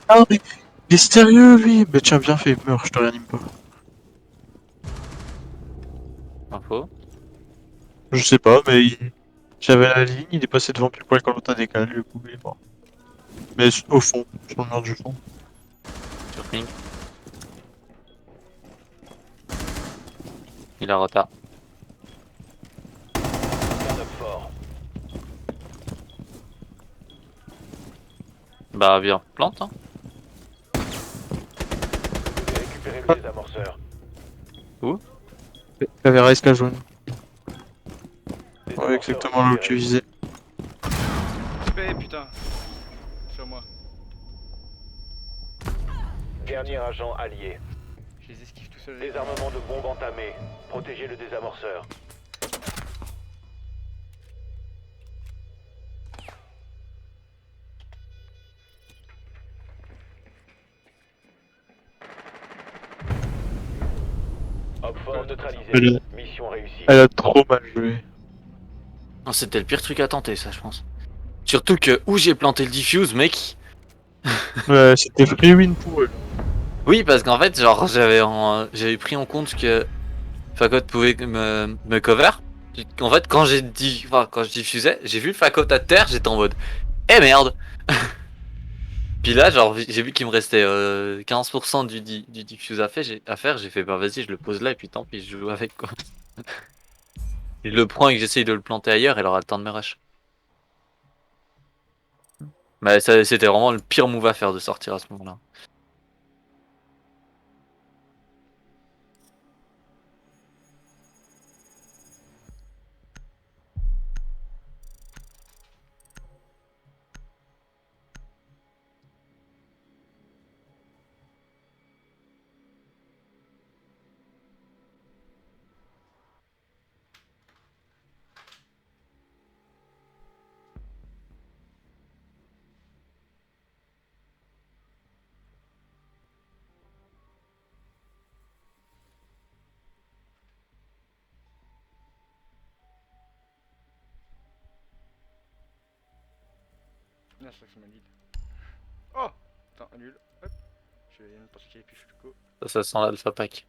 Ah, mais il est sérieux, lui. Bah tiens, bien fait, meurs, je te réanime pas. Info. Je sais pas, mais j'avais la ligne, il est passé devant pile poil quand l'autre a décalé, du coup, il est mort. Mais au fond, sur le mur du fond. Sur ping. Il a retard. Garde fort. Bah viens, plante hein. Vous devez récupérer le désamorceur. Caveira esca jaune. Désamorceur Ouais, exactement là où tu récupéré. visais. Spé, putain. Sur moi. Dernier agent allié. Je les esquive tout seul. Désarmement de bombe entamé. Protégez le désamorceur. Hop fort neutralisé. Mission réussie. Elle a trop mal joué. Non, c'était le pire truc à tenter ça je pense. Surtout que où j'ai planté le diffuse mec. Ouais, c'était free win pour eux. Oui parce qu'en fait genre j'avais pris en compte que Fakot pouvait me cover. En fait quand quand je diffusais, j'ai vu le Fakot à terre, j'étais en mode eh merde. Puis là genre j'ai vu qu'il me restait 15% du diffuse à faire, j'ai fait bah vas-y je le pose là et puis tant pis je joue avec quoi. Il le prend et que j'essaye de le planter ailleurs, elle aura le temps de me rush. Mais c'était vraiment le pire move à faire de sortir à ce moment-là. c'est ça que ça m'a dit. Oh. Attends, annule. Hop. Je viens de penser qu'il y avait plus du coup. Ça sent l'alpha pack.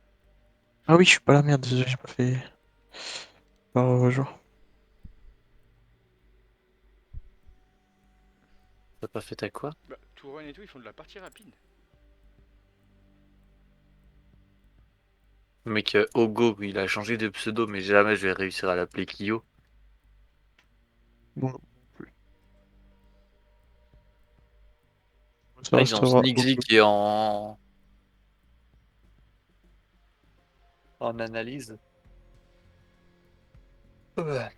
Ah oui, je suis pas là, merde, désolé, j'ai pas fait. Pas rejoint. T'as pas fait ta quoi? Bah, tout run et tout, ils font de la partie rapide. Le mec, Ogo, il a changé de pseudo, mais jamais je vais réussir à l'appeler Kyo. Bon, ça Là, ils ont restera. Sneaksy qui est en analyse. Ouais.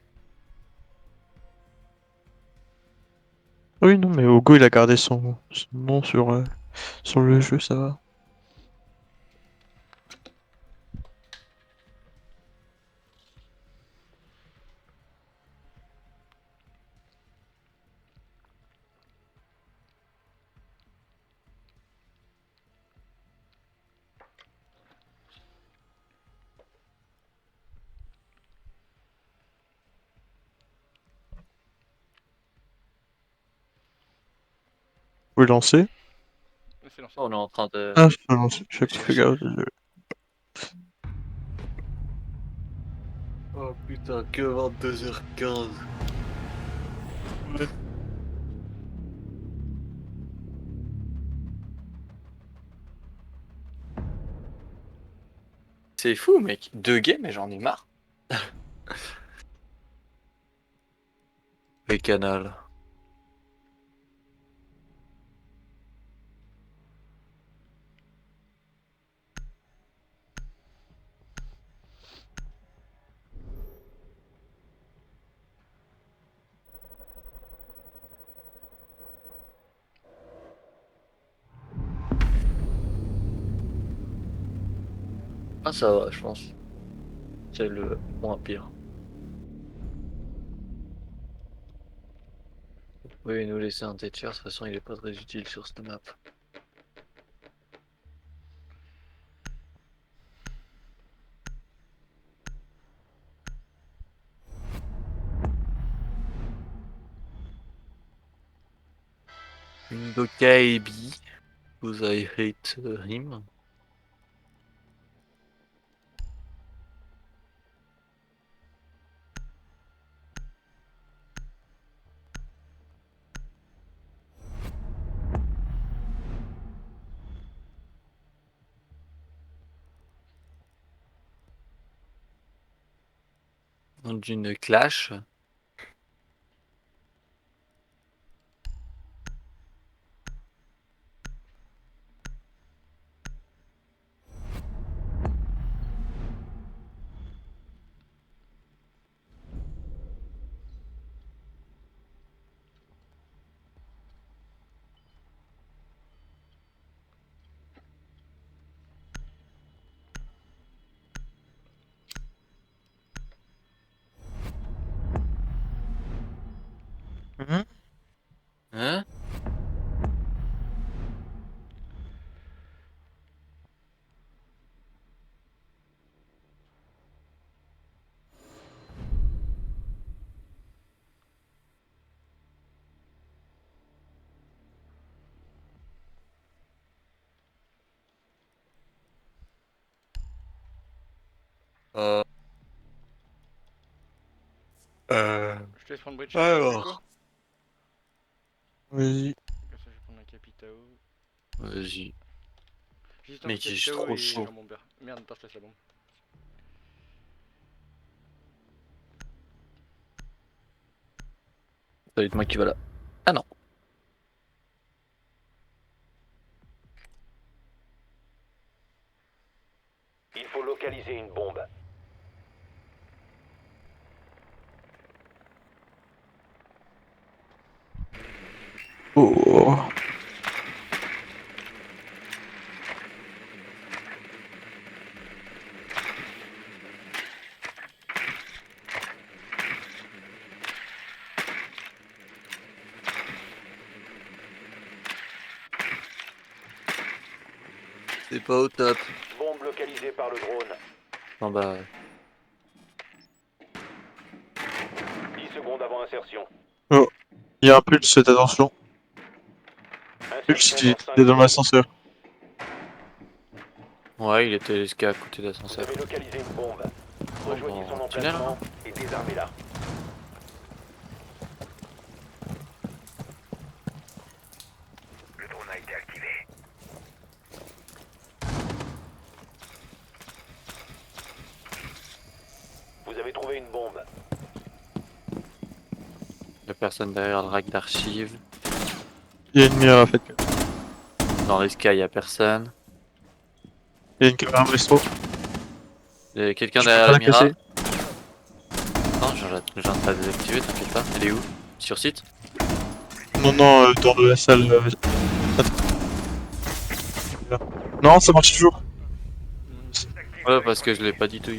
Oui, non, mais Ogo, il a gardé son nom sur le jeu, ça va. Vous pouvez lancer? C'est lancé. On est en train de... Ah, je peux lancer, j'ai pas fait gaffe, désolé. Oh putain, que 22h15. C'est fou, mec. 2 games, mais j'en ai marre. Les canals. Ah, ça va, je pense. C'est le moins pire. Vous pouvez nous laisser un Thatcher, de toute façon, il est pas très utile sur cette map. Dokaibi, because I hate him. D'une clash. Hein? Euh... Je te laisse prendre bridge. Alors. Vas-y. Comme ça, je vais prendre un Capitao. Vas-y. J'hésite entre Mec, je suis Capitao trop et chaud. un bomber. Merde, attends, je te laisse la bombe. Ça va être moi qui va là. Ah non. Il faut localiser une bombe. Oh. C'est pas au top. Bombe localisée par le drone. Non bah... 10 secondes avant insertion. Oh. Il y a un pulse, faites attention. Pulse, il était dans l'ascenseur. Ouais, il était jusqu'à côté Vous d'ascenseur. avez localisé une bombe. Rejoignez son Bon, tunnel, emplacement et désarmez-la. Le drone a été activé. Vous avez trouvé une bombe. la personne derrière le rack d'archives. Il y a une lumière à fait. Dans les sky, y a personne. Il y a une caméra resto. Il y a quelqu'un Je peux derrière pas la la Mira. casser. Non, je viens de la désactiver, t'inquiète pas. Elle est où? Sur site? Non, non, dans la salle. Non, ça marche toujours. Ouais, parce que je l'ai pas dit tout.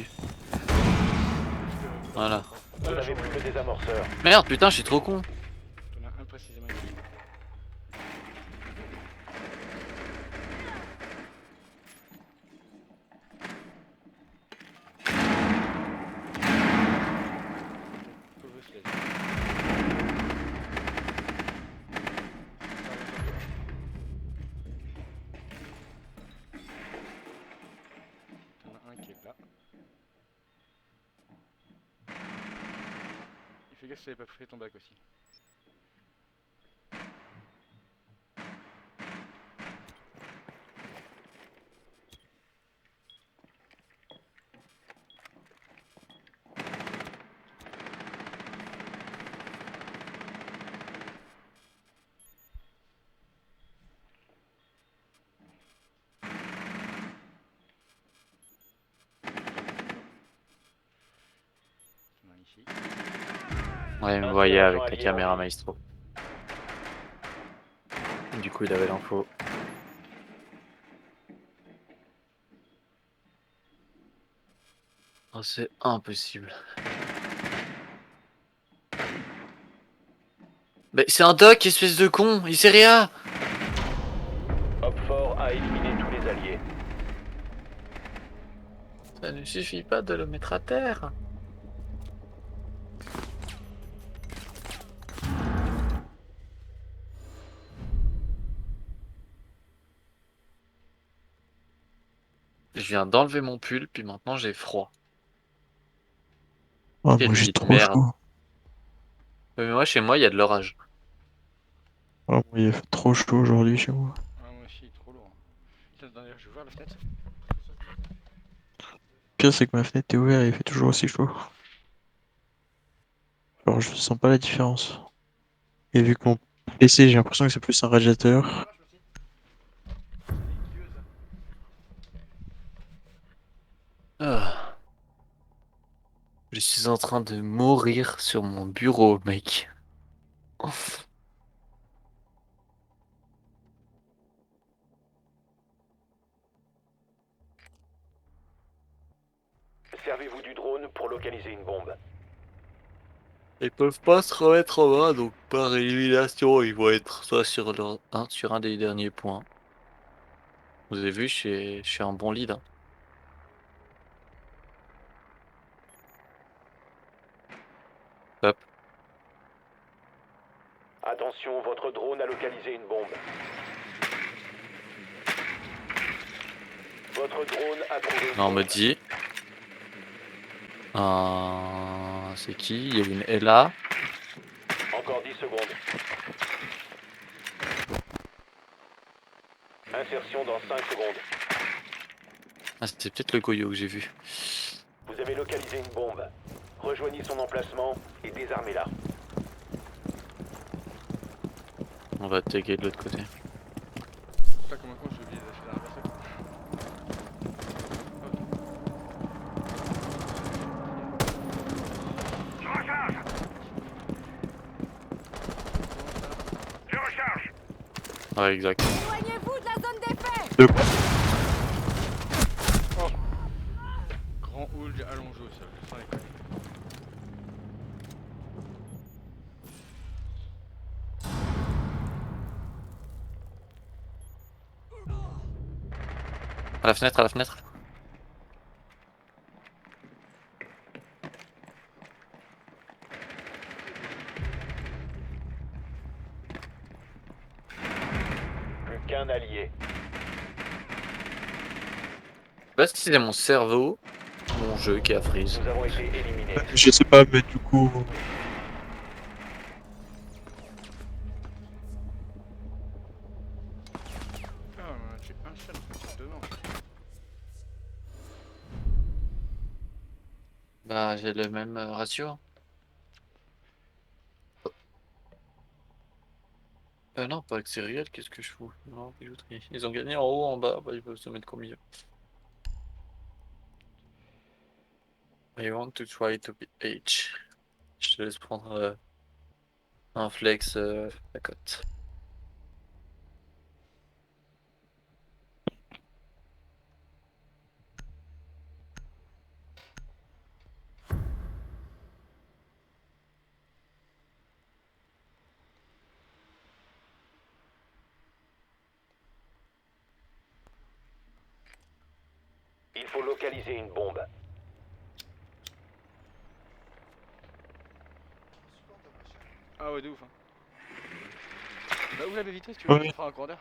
Voilà. Vous n'avez plus le désamorceur. Merde, putain, je suis trop con. T'en as un précisément ici. Cover sled. T'en as un qui est là. Et fais gaffe si t'avais pas fait ton bac aussi. T'en as un ici. Ouais, il me voyait avec la caméra maestro. Du coup, il avait l'info. Oh, c'est impossible. Mais c'est un doc, espèce de con, il sait rien. Hop fort a éliminé tous les alliés. Ça ne suffit pas de le mettre à terre. Je viens d'enlever mon pull, puis maintenant j'ai froid. Ah, Quelle moi j'ai vie de trop merde. chaud. Mais moi, chez moi, il y a de l'orage. Ah, moi il fait trop chaud aujourd'hui chez moi. Ah, moi aussi, trop lourd. Putain, d'ailleurs, je vais voir la fenêtre. Le pire c'est que ma fenêtre est ouverte et il fait toujours aussi chaud. Alors je sens pas la différence. Et vu que mon PC j'ai l'impression que c'est plus un radiateur. Ah. Je suis en train de mourir sur mon bureau, mec. Servez-vous du drone pour localiser une bombe. Ils peuvent pas se remettre en main, donc par élimination, ils vont être soit sur un des derniers points. Vous avez vu, je suis un bon lead. Hein. Hop. Attention, votre drone a localisé une bombe. Votre drone a trouvé une Non, on me bombe. dit. C'est qui? Il y a une Ella. Encore 10 secondes. Insertion dans 5 secondes. Ah, c'était peut-être le Goyo que j'ai vu. Vous avez localisé une bombe. Rejoignez son emplacement et désarmez-la. On va taguer de l'autre côté. Putain, comme un con, j'ai oublié d'acheter la personne. Je recharge. Je recharge. Ouais, exact. Éloignez-vous de la zone d'effet. De Grand hall allongé au sol, sans les conneries. À la fenêtre, à la fenêtre. qu'un allié. Je sais pas si c'est mon cerveau, mon jeu qui a freeze. Nous avons été éliminés. Je sais pas, mais du coup. Ah, on en a tué un seul, en fait, devant. Bah, j'ai le même ratio. Non, pas avec Céréales, qu'est-ce que je fous? Non, bijouterie. Ils ont gagné en haut, en bas, bah, ils peuvent se mettre qu'au milieu. I want to try to be H. Je te laisse prendre un flex à côte. Il faut localiser une bombe. Ah ouais, de ouf. Hein. Bah, ouvre la baie vitrine si tu veux, Ouais. on fera un corner.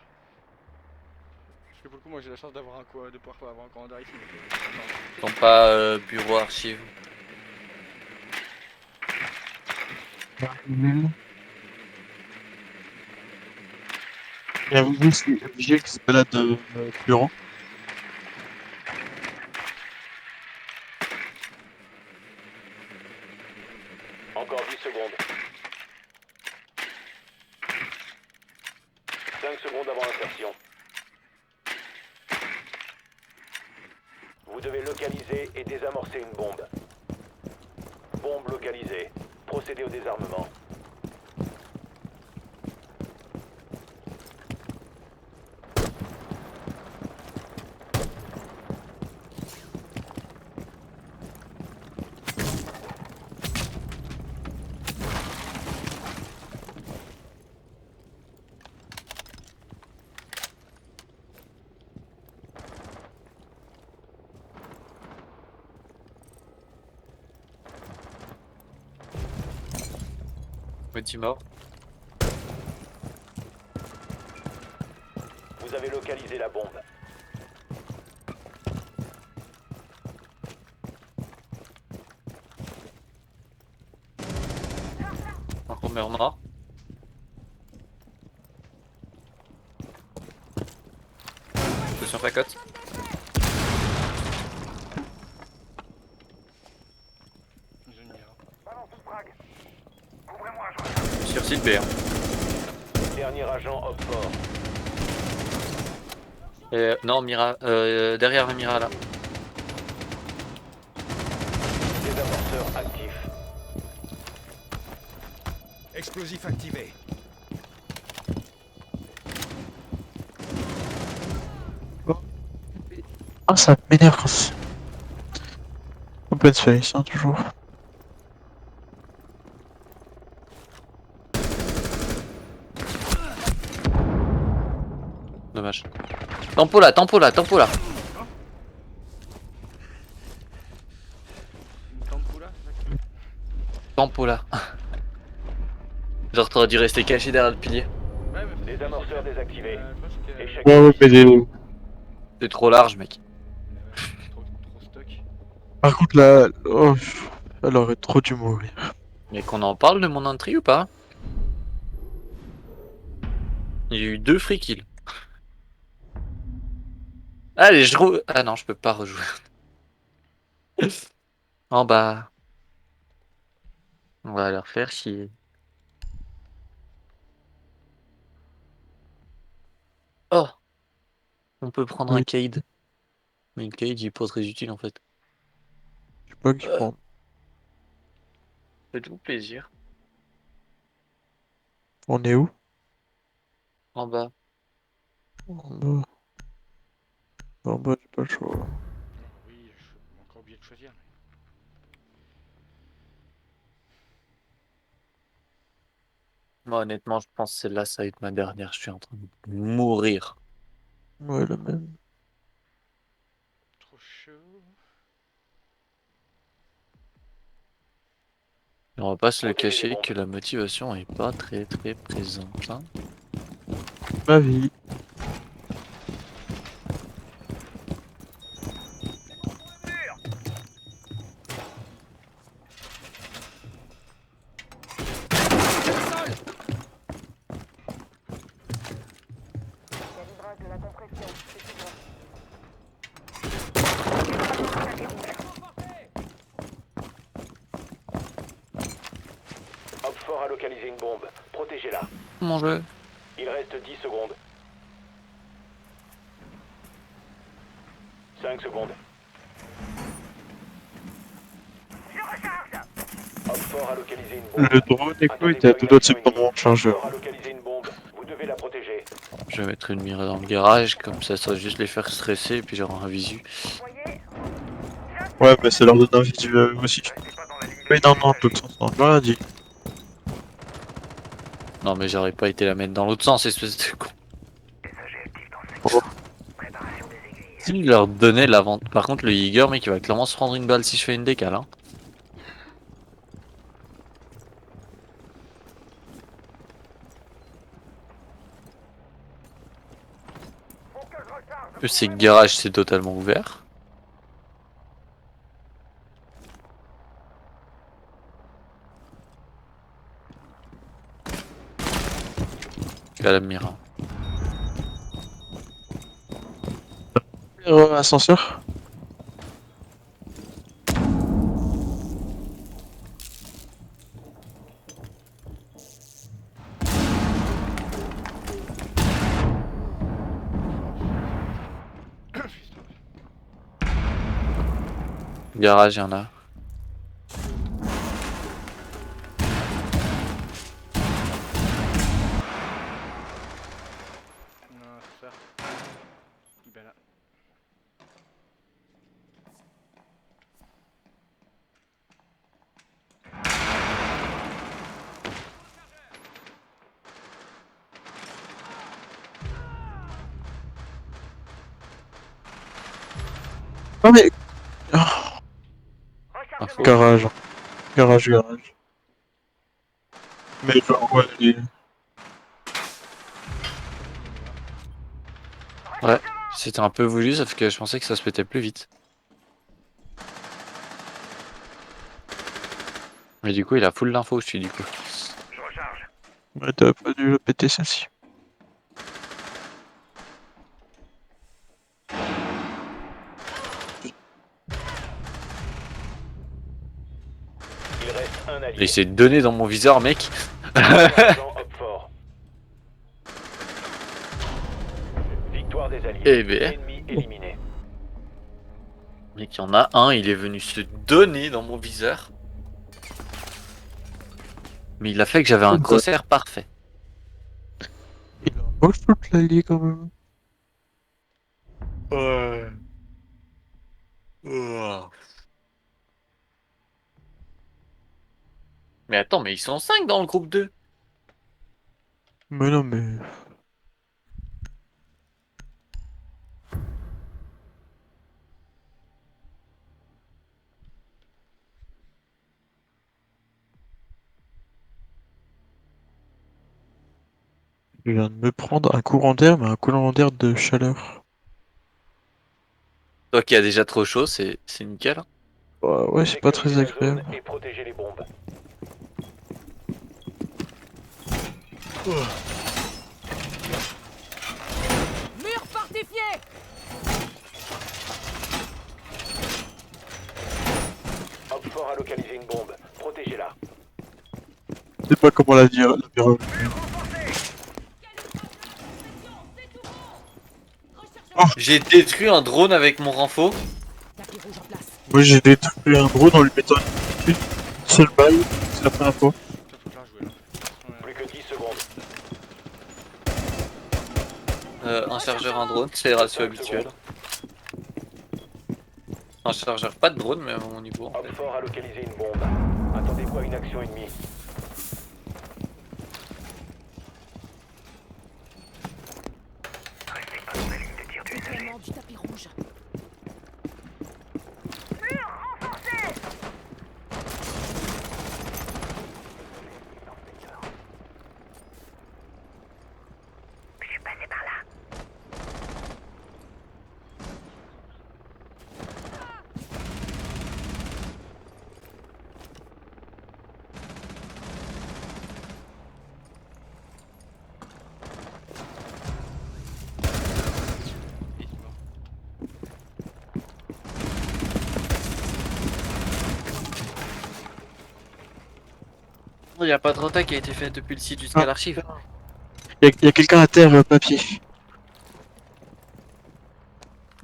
Parce que pour le coup, moi j'ai la chance d'avoir un de pouvoir avoir un corner ici. Ils sont pas bureau archive. Il y a un FG qui se balade bureau. Encore 10 secondes. 5 secondes avant insertion. Vous devez localiser et désamorcer une bombe. Bombe localisée. Procédez au désarmement. Petit mort. Vous avez localisé la bombe. Un premier mort. Attention à côte. Ils ont une mire. Balance tout frag. Couvrez-moi, je reviens. Sur site B. Hein. Dernier agent hop fort. Non, Mira, derrière la Mira là. Désamorceur actif. Explosif activé. Ah, ça m'énerve quand c'est. Open space, hein, toujours. Dommage. Tempo là, tempo là, tempo là. Une tempo là, c'est ça Tempo là. Genre t'aurais dû rester caché derrière le pilier. Ouais, mais Désamorceur désactivé. je pense que. Échec. Ouais, ouais, mais C'est trop large, mec. Trop stock. par contre, là. Oh, elle aurait trop dû mourir. Mais qu'on en parle de mon entrée ou pas? Il y a eu 2 free kills. Allez, Ah non, je peux pas rejouer. Oh bah. On va leur faire chier. Oh! On peut prendre un Oui. Cade. Mais le Cade, il est pas très utile en fait. Je sais pas qui prend. Faites-vous plaisir. On est où? En bas. En bas. En bas, j'ai pas le choix. Oh, oui, j'ai encore oublié de choisir. Moi, honnêtement, je pense que celle-là, ça va être ma dernière. Je suis en train de mourir. Ouais, le même. Trop chaud. Et on va pas se le Protégez les cacher bombes. que la motivation est pas très présente. Hein. Ma vie. Op 4 a localisé une bombe. Protégez-la. Mon jeu. Il reste 10 secondes. 5 secondes. Je recharge. Op 4 a localisé une bombe. Le drone écho était à tout doigt de se prendre mon chargeur. Op 4 a localisé une bombe. Vous devez la protéger. Je vais mettre une mire dans le garage, comme ça va juste les faire stresser, et puis j'aurai un visu. Vous voyez, Ouais, mais ça leur donne un visuel aussi. Oui, non, non, de toute façon, j'ai rien dit. Non mais j'aurais pas été la mettre dans l'autre sens, espèce de con. S'il leur donnait l'avantage... Par contre le Jäger, mec, il va clairement se prendre une balle si je fais une décale, hein. En plus, c'est que garage, c'est totalement ouvert. À la mire. Ascenseur. Garage, il y en a. Non, c'est ça. Ben là. Ah mais... Oh, Info. garage. Garage, garage. Mais genre, ouais, Ouais, c'était un peu voulu, sauf que je pensais que ça se pétait plus vite. Mais du coup, il a full l'info, je suis du coup. ouais, t'aurais pas dû le péter celle-ci. Il reste un J'ai allié. essayé de donner dans mon viseur, mec. Argent Op 4. Victoire des alliés. Eh ben. Ennemi éliminé. Mec, il y en a un, il est venu se donner dans mon viseur. Mais il a fait que j'avais un crosshair parfait. Il a un beau shoot l'allié quand même. Ouais. Mais attends, mais ils sont 5 dans le groupe 2. Mais non, mais... Je viens de me prendre un courant d'air, mais un courant d'air de chaleur. Toi qui as déjà trop chaud, c'est nickel. Hein. Ouais, c'est pas très Sécurisez la zone agréable. et protégez les bombes. Mur fortifié. Op 4 a localisé une bombe. Protégez-la. Je sais pas comment la dire. J'ai détruit un drone avec mon renfort. Tapis rouge en place. Moi j'ai détruit un drone en lui mettant une seule balle, c'est la première fois. Ça faut que la rejouer là. Plus que 10 secondes. Un chargeur, un drone, c'est le ratio habituel. Un chargeur, pas de drone, mais à mon niveau. En Op fait. 4 a localisé une bombe. Attendez-vous à une action ennemie. Déploiement du tapis rouge. mur renforcé. Je suis passé par là. Il n'y a pas de rota qui a été fait depuis le site jusqu'à Ah. l'archive. Y a quelqu'un à terre, papier.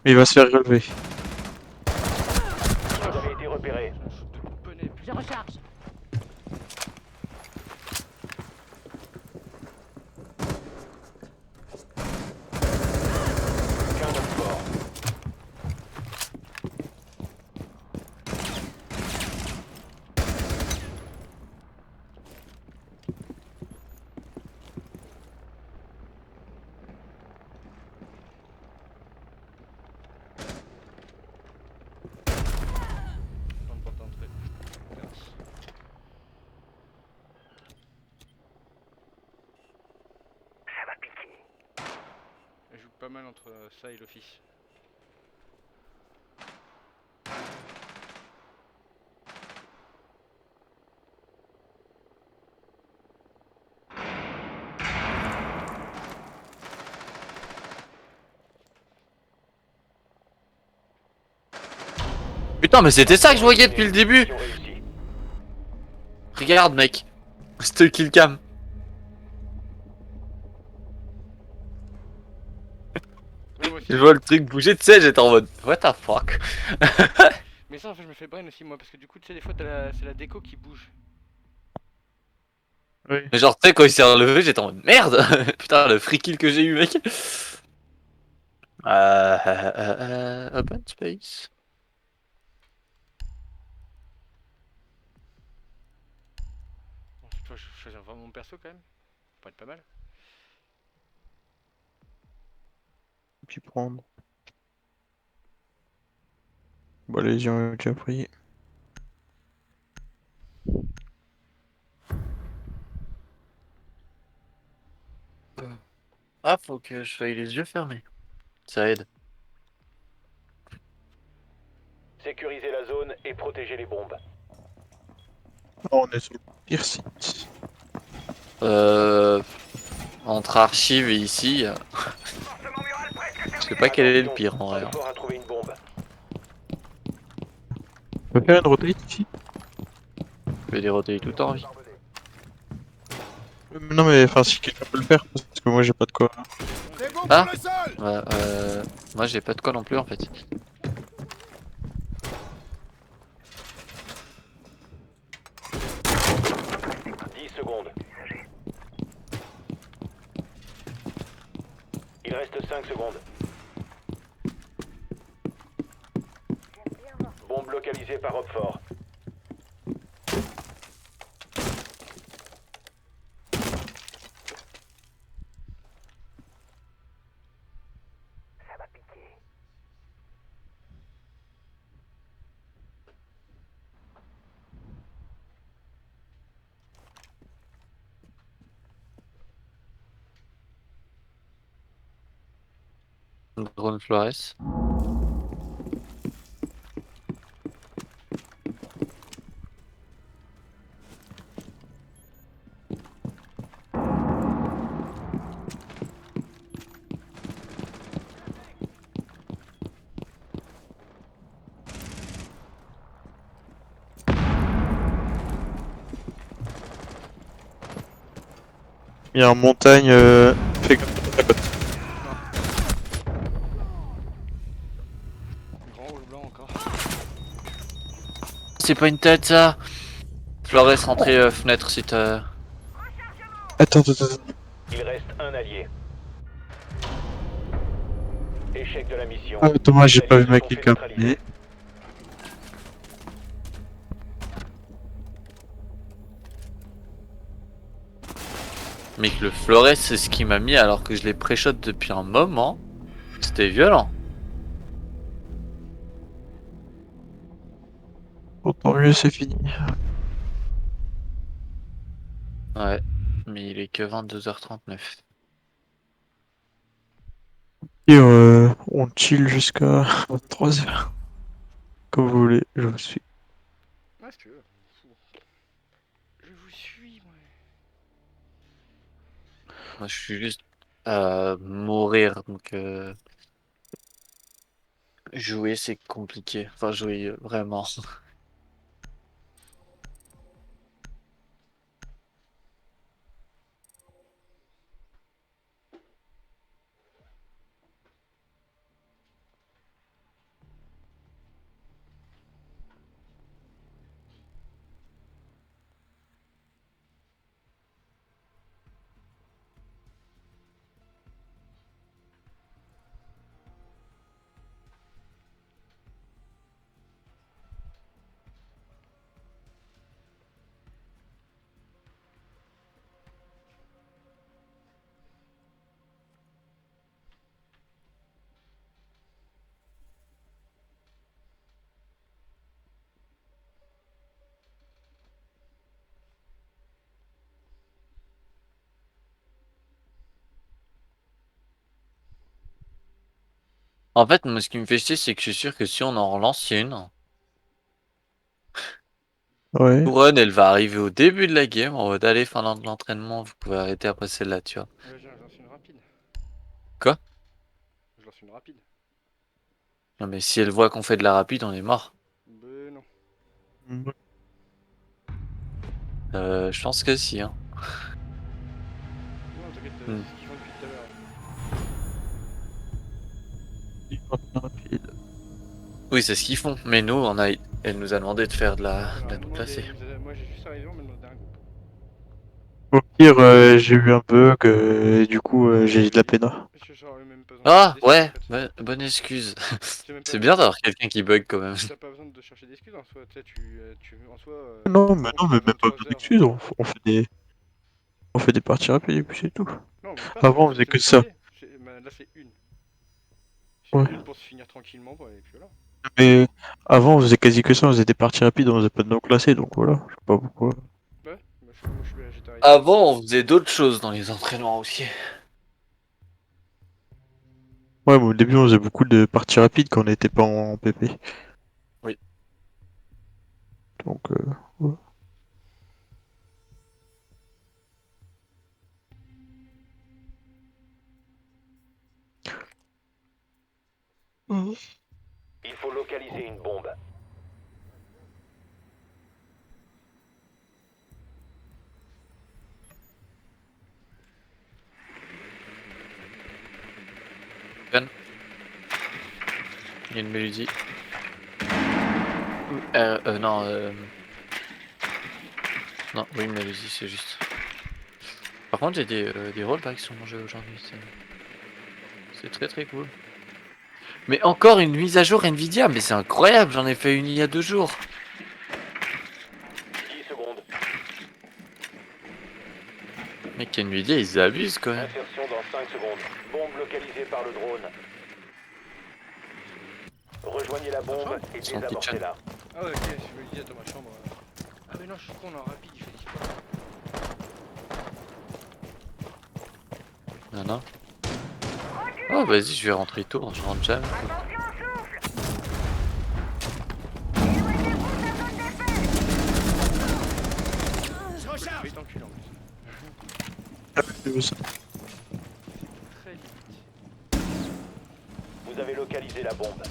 Mais il va se faire relever. Vous avez été repéré. Je shoot de coups de poney, Je recharge. Qu'un homme fort. dans le porte d'entrée. Merci. Ça va piquer. Je joue pas mal entre ça et l'office. Putain, mais c'était ça que je voyais depuis le début. Mission réussie. Regarde, mec. C'était le kill cam. Oui, moi aussi. Je vois le truc bouger, tu sais, j'étais en mode what the fuck. Mais ça, en fait, je me fais brain aussi, moi, parce que du coup, tu sais, des fois, c'est la déco qui bouge. Oui. Mais genre, tu sais, quand il s'est relevé, j'étais en mode merde. Putain, le free kill que j'ai eu, mec. Open space. Bon, tu vois, je choisis vraiment mon perso quand même. Ça pourrait être pas mal. Puis prendre. Bon, les gens ont déjà pris. Ah, faut que je fasse les yeux fermés. Ça aide. Sécurisez la zone et protégez les bombes. Oh, on est sur le pire site. Entre archives et ici, Renforcement mural presque je sais terminé. pas quel est le Attention, pire en vrai. Homme fort a trouvé une bombe. On peut faire une rotate ici? Je vais déroter tout le temps, oui. Non, mais enfin, si quelqu'un peut le faire, parce que moi j'ai pas de quoi. C'est bon Ah. pour le sol. Moi j'ai pas de quoi non plus en fait. 10 secondes. Il reste 5 secondes. Bombe localisée par Roquefort. Ça va piquer. Drone Flores. Il y a en montagne, fais gaffe à ta côte. Grand hall blanc encore. C'est pas une tête ça. Flores rentrée fenêtre si t'as. Attends, attends, attends. Il reste un allié. Échec de la mission. Ah, Thomas, j'ai Les pas alliés vu ma se sont fait killcam. neutraliser. Mais que le Flores c'est ce qui m'a mis alors que je l'ai pré-shot depuis un moment. C'était violent. Bon, tant mieux, c'est fini. Ouais. Mais il est que 22h39. Et on chill jusqu'à 23h. Comme vous voulez, je vous suis. Ouais, si tu veux. Je vous suis, moi. Moi je suis juste à mourir donc jouer c'est compliqué. Enfin jouer vraiment. En fait, moi, ce qui me fait chier, c'est que je suis sûr que si on en relance une, Ouais. Couronne, elle va arriver au début de la game, en mode allez, fin de l'entraînement, vous pouvez arrêter après celle-là, tu vois. Ouais, je lance une rapide. Quoi? Je lance une rapide. Non, mais si elle voit qu'on fait de la rapide, on est mort. Ben non. Je pense que si, hein. Non, t'inquiète, Hmm. c'est ce qu'ils font depuis tout à l'heure. Rapide. Oui, c'est ce qu'ils font. Mais nous, elle nous a demandé de faire de la Alors, nous classer. moi j'ai juste arrivé, on m'a demandé un groupe. Au pire, j'ai eu un bug et du coup, j'ai de la peine. J'aurais même pas besoin de Ah, chercher d'excuses en ouais, fait. bonne excuse. J'ai même pas C'est besoin bien de... d'avoir quelqu'un qui bug quand même. T'as pas besoin de chercher d'excuses en soi. Tu sais, en soi, Non, mais on non, finit mais à même pas 23 besoin heures. d'excuses, on fait des parties rapides et puis c'est tout. Non, même pas, Avant, on c'est faisait c'est que même ça. passé. Là, c'est une. C'est Ouais. une pour se finir tranquillement, bon, et puis voilà. Mais avant, on faisait quasi que ça, on faisait des parties rapides, on faisait pas de non classés, donc voilà, je sais pas pourquoi. Ouais, moi, j'étais arrivé. Avant, on faisait d'autres choses dans les entraînements aussi. Ouais, mais au début, on faisait beaucoup de parties rapides quand on n'était pas en PP. Oui. Donc, ouais. Il faut localiser une bombe. Il y a une mélodie. Non, non, oui, une mélodie, c'est juste. Par contre, j'ai des rollbacks sur mon jeu aujourd'hui. C'est très très cool. Mais encore une mise à jour Nvidia, mais c'est incroyable, j'en ai fait une il y a 2 jours. 10 secondes. Mec, Nvidia, ils abusent quand même. Insertion dans 5 secondes. Bombe localisée par le drone. Rejoignez la bombe et Son désamorcez-la. Ah ouais, ok, je me dis dans ma chambre. Ah mais non, je suis con, en rapide, il fait 10 pas. Non, non. Oh, vas-y, je vais rentrer tôt, je rentre jamais. Attention au souffle. Éloignez-vous de la zone d'effet. Je recharge. Il t'encule en plus. Très limite. Vous avez localisé la bombe.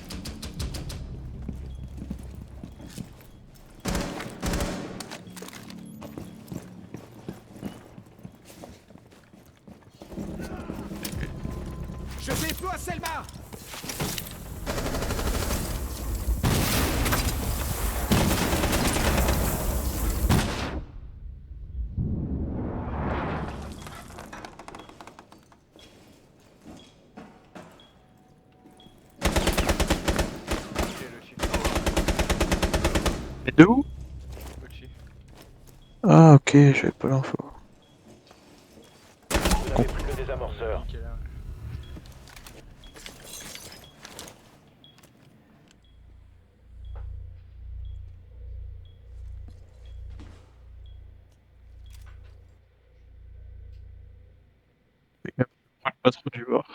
Je déploie Selma. Ok, le dessus. Mais de où? Au-dessus. Ah, ok, j'avais pas l'info. Vous n'avez plus le désamorceur. Nickel, hein. Pas trop du bord.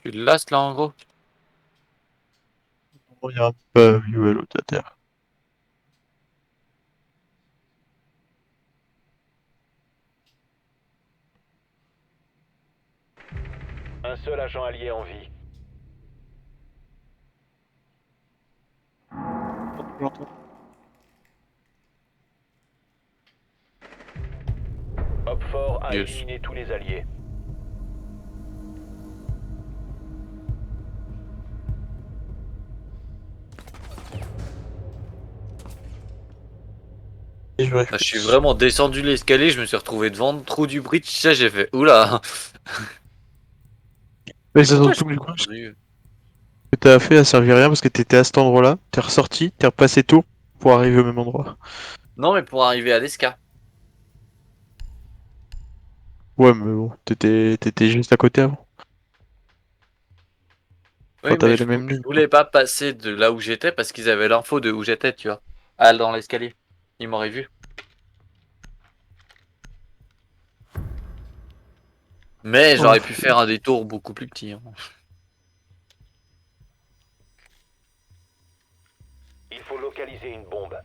Tu le lasses là en gros. Il y a un peu UL au terre. Un seul agent allié en vie. Hop fort a Yes. éliminé tous les alliés. Et je Là, je suis vraiment descendu l'escalier, je me suis retrouvé devant le trou du bridge, ça j'ai fait oula. Mais ça Pourquoi surtout je que du coup, suis ce revenu que t'as fait a servi à rien parce que t'étais à cet endroit-là, t'es ressorti, t'es repassé tour pour arriver au même endroit. Non, mais pour arriver à l'ESCA. Ouais, mais bon, t'étais juste à côté avant. Oui, Enfin, mais t'avais les mêmes je lignes. voulais pas passer de là où j'étais parce qu'ils avaient l'info de où j'étais, tu vois. Ah, dans l'escalier. Il m'aurait vu. Mais Oh. j'aurais pu faire un détour beaucoup plus petit. Hein. Il faut localiser une bombe.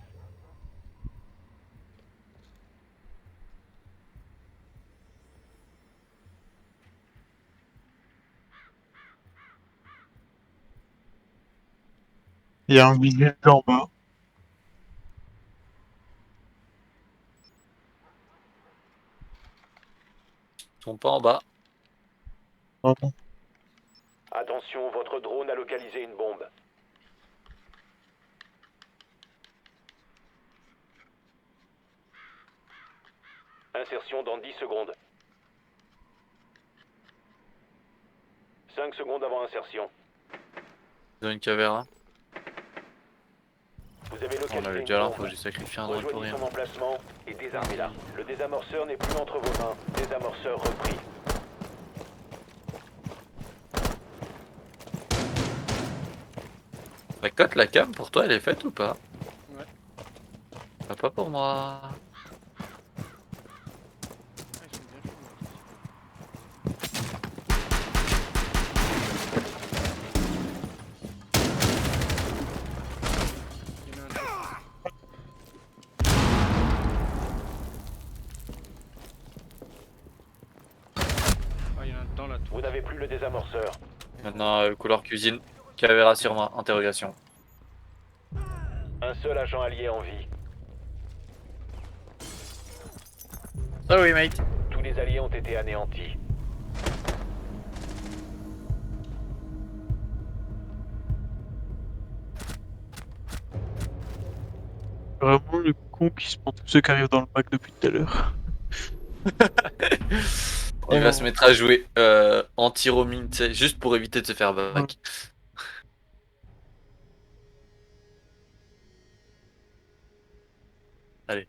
Il y a un visuel en bas. Ils sont pas en bas. Pardon. Attention, votre drone a localisé une bombe. Insertion dans 10 secondes. 5 secondes avant insertion. Dans une caméra. Vous avez On localisé l'avait une déjà là, bombe. faut que j'ai sacrifié un drone pour Rejoignez rien. son emplacement et désarmez-la. Le désamorceur n'est plus entre vos mains. Désamorceur repris. La cote, la cam, pour toi, elle est faite ou pas? Ouais. Bah, pas pour moi. Ah, ils sont bien chauds, là. Il y en a un. Ah, il y en a un dans la tour. Vous n'avez plus le désamorceur. Maintenant, couloir cuisine. Caméra sur moi, interrogation. Un seul agent allié en vie. Sorry, mate. Tous les alliés ont été anéantis. Vraiment le con qui se prend tous ceux qui arrivent dans le bac depuis tout à l'heure. Il va se mettre à jouer anti-roaming, tu sais, juste pour éviter de se faire back. Allez.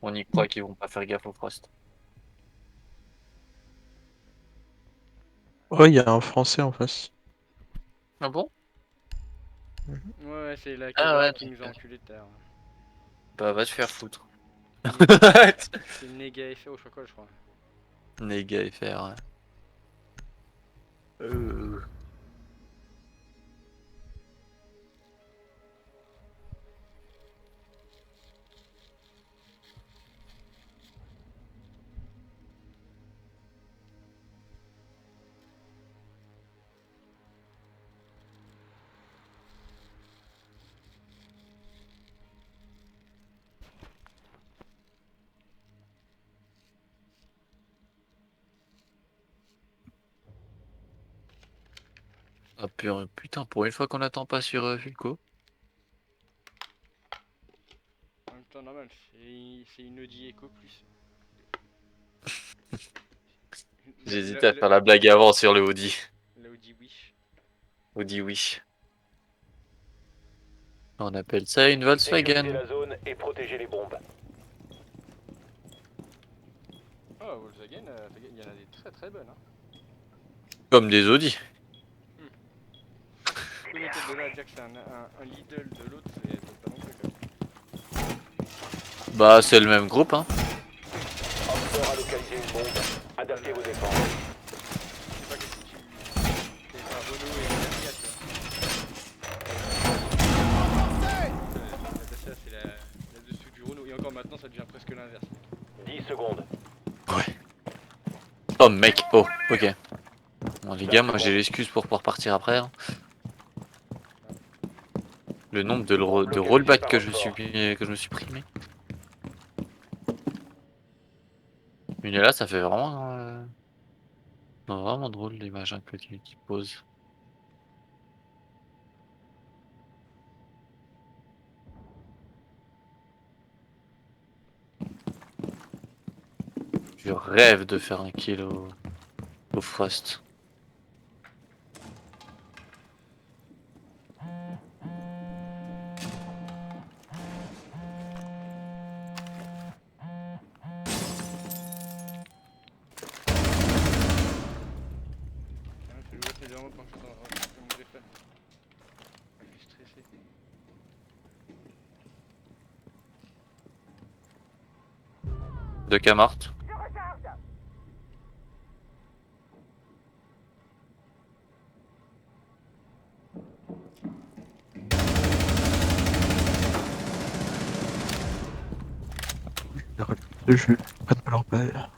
On y croit qu'ils vont pas faire gaffe au frost. Ouais, il y a un français en face. Ah bon? Ouais, c'est la Ah caméra ouais, qui nous a enculé de terre. Bah, va te faire foutre. C'est Nega FR ou je sais pas quoi, je crois. Néga FR. Ouais. Ah putain, pour une fois qu'on n'attend pas sur Fulco. En même temps, normal, c'est une Audi Eco plus. J'hésitais à faire la blague avant sur le Audi. La Audi Wish. Audi Wish. On appelle ça une Sécurisez Volkswagen. la zone et protégez les bombes. Oh, Volkswagen, il y en a des très très bonnes. Hein. Comme des Audi. Faut noter de là à dire que c'est un Lidl, de l'autre, c'est pas non plus quoi. Bah, c'est le même groupe, hein. Offshore a localisé une bombe. Adaptez vos défenses. Je sais pas qu'est-ce que tu. C'est un Renault et une Dacia, tu vois. La Dacia, c'est la dessous du Renault. Et encore maintenant, ça devient presque l'inverse. 10 secondes. Oh, mec. Oh, ok. Bon, les gars, moi j'ai l'excuse pour pouvoir partir après. Hein. Le nombre de rollback que je me suis pris, mec. Mais là, ça fait vraiment, non, vraiment drôle l'image hein, que tu poses. Je rêve de faire un kill au Frost. Je le vois, c'est vraiment quand je suis comme j'ai fait. Je suis stressé. De Camart. Le jeu, pas de leur père.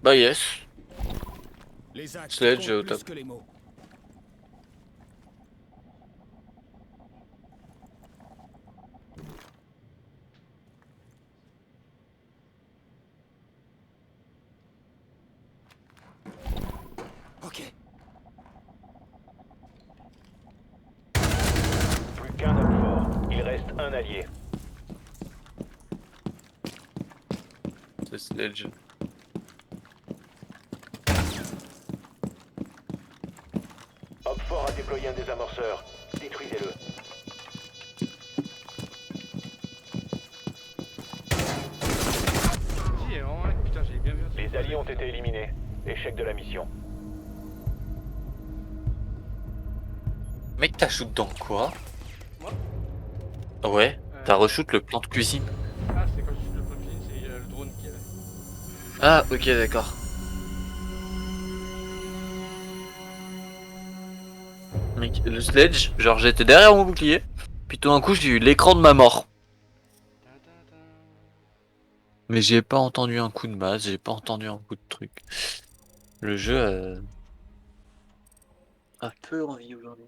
Bah yes. Les actes Sledge comptent au plus top. que les mots. Ok. Plus qu'un homme fort. Il reste un allié. C'est Sledge. Homme fort a déployé un désamorceur. Détruisez-le. Si, il y a vraiment un. Putain, j'avais bien vu. Les alliés ont été éliminés. Échec de la mission. Mec, t'as shoot dans quoi? Moi Ouais. T'as reshoot le plan de cuisine. Ah, c'est quand je suis le plan de cuisine, c'est le drone qui avait. Ah, ok, d'accord. Mec, le Sledge, genre j'étais derrière mon bouclier, puis tout d'un coup j'ai eu l'écran de ma mort. Ta, ta, ta. Mais j'ai pas entendu un coup de masse, j'ai pas entendu un coup de truc. Le jeu a peu envie aujourd'hui.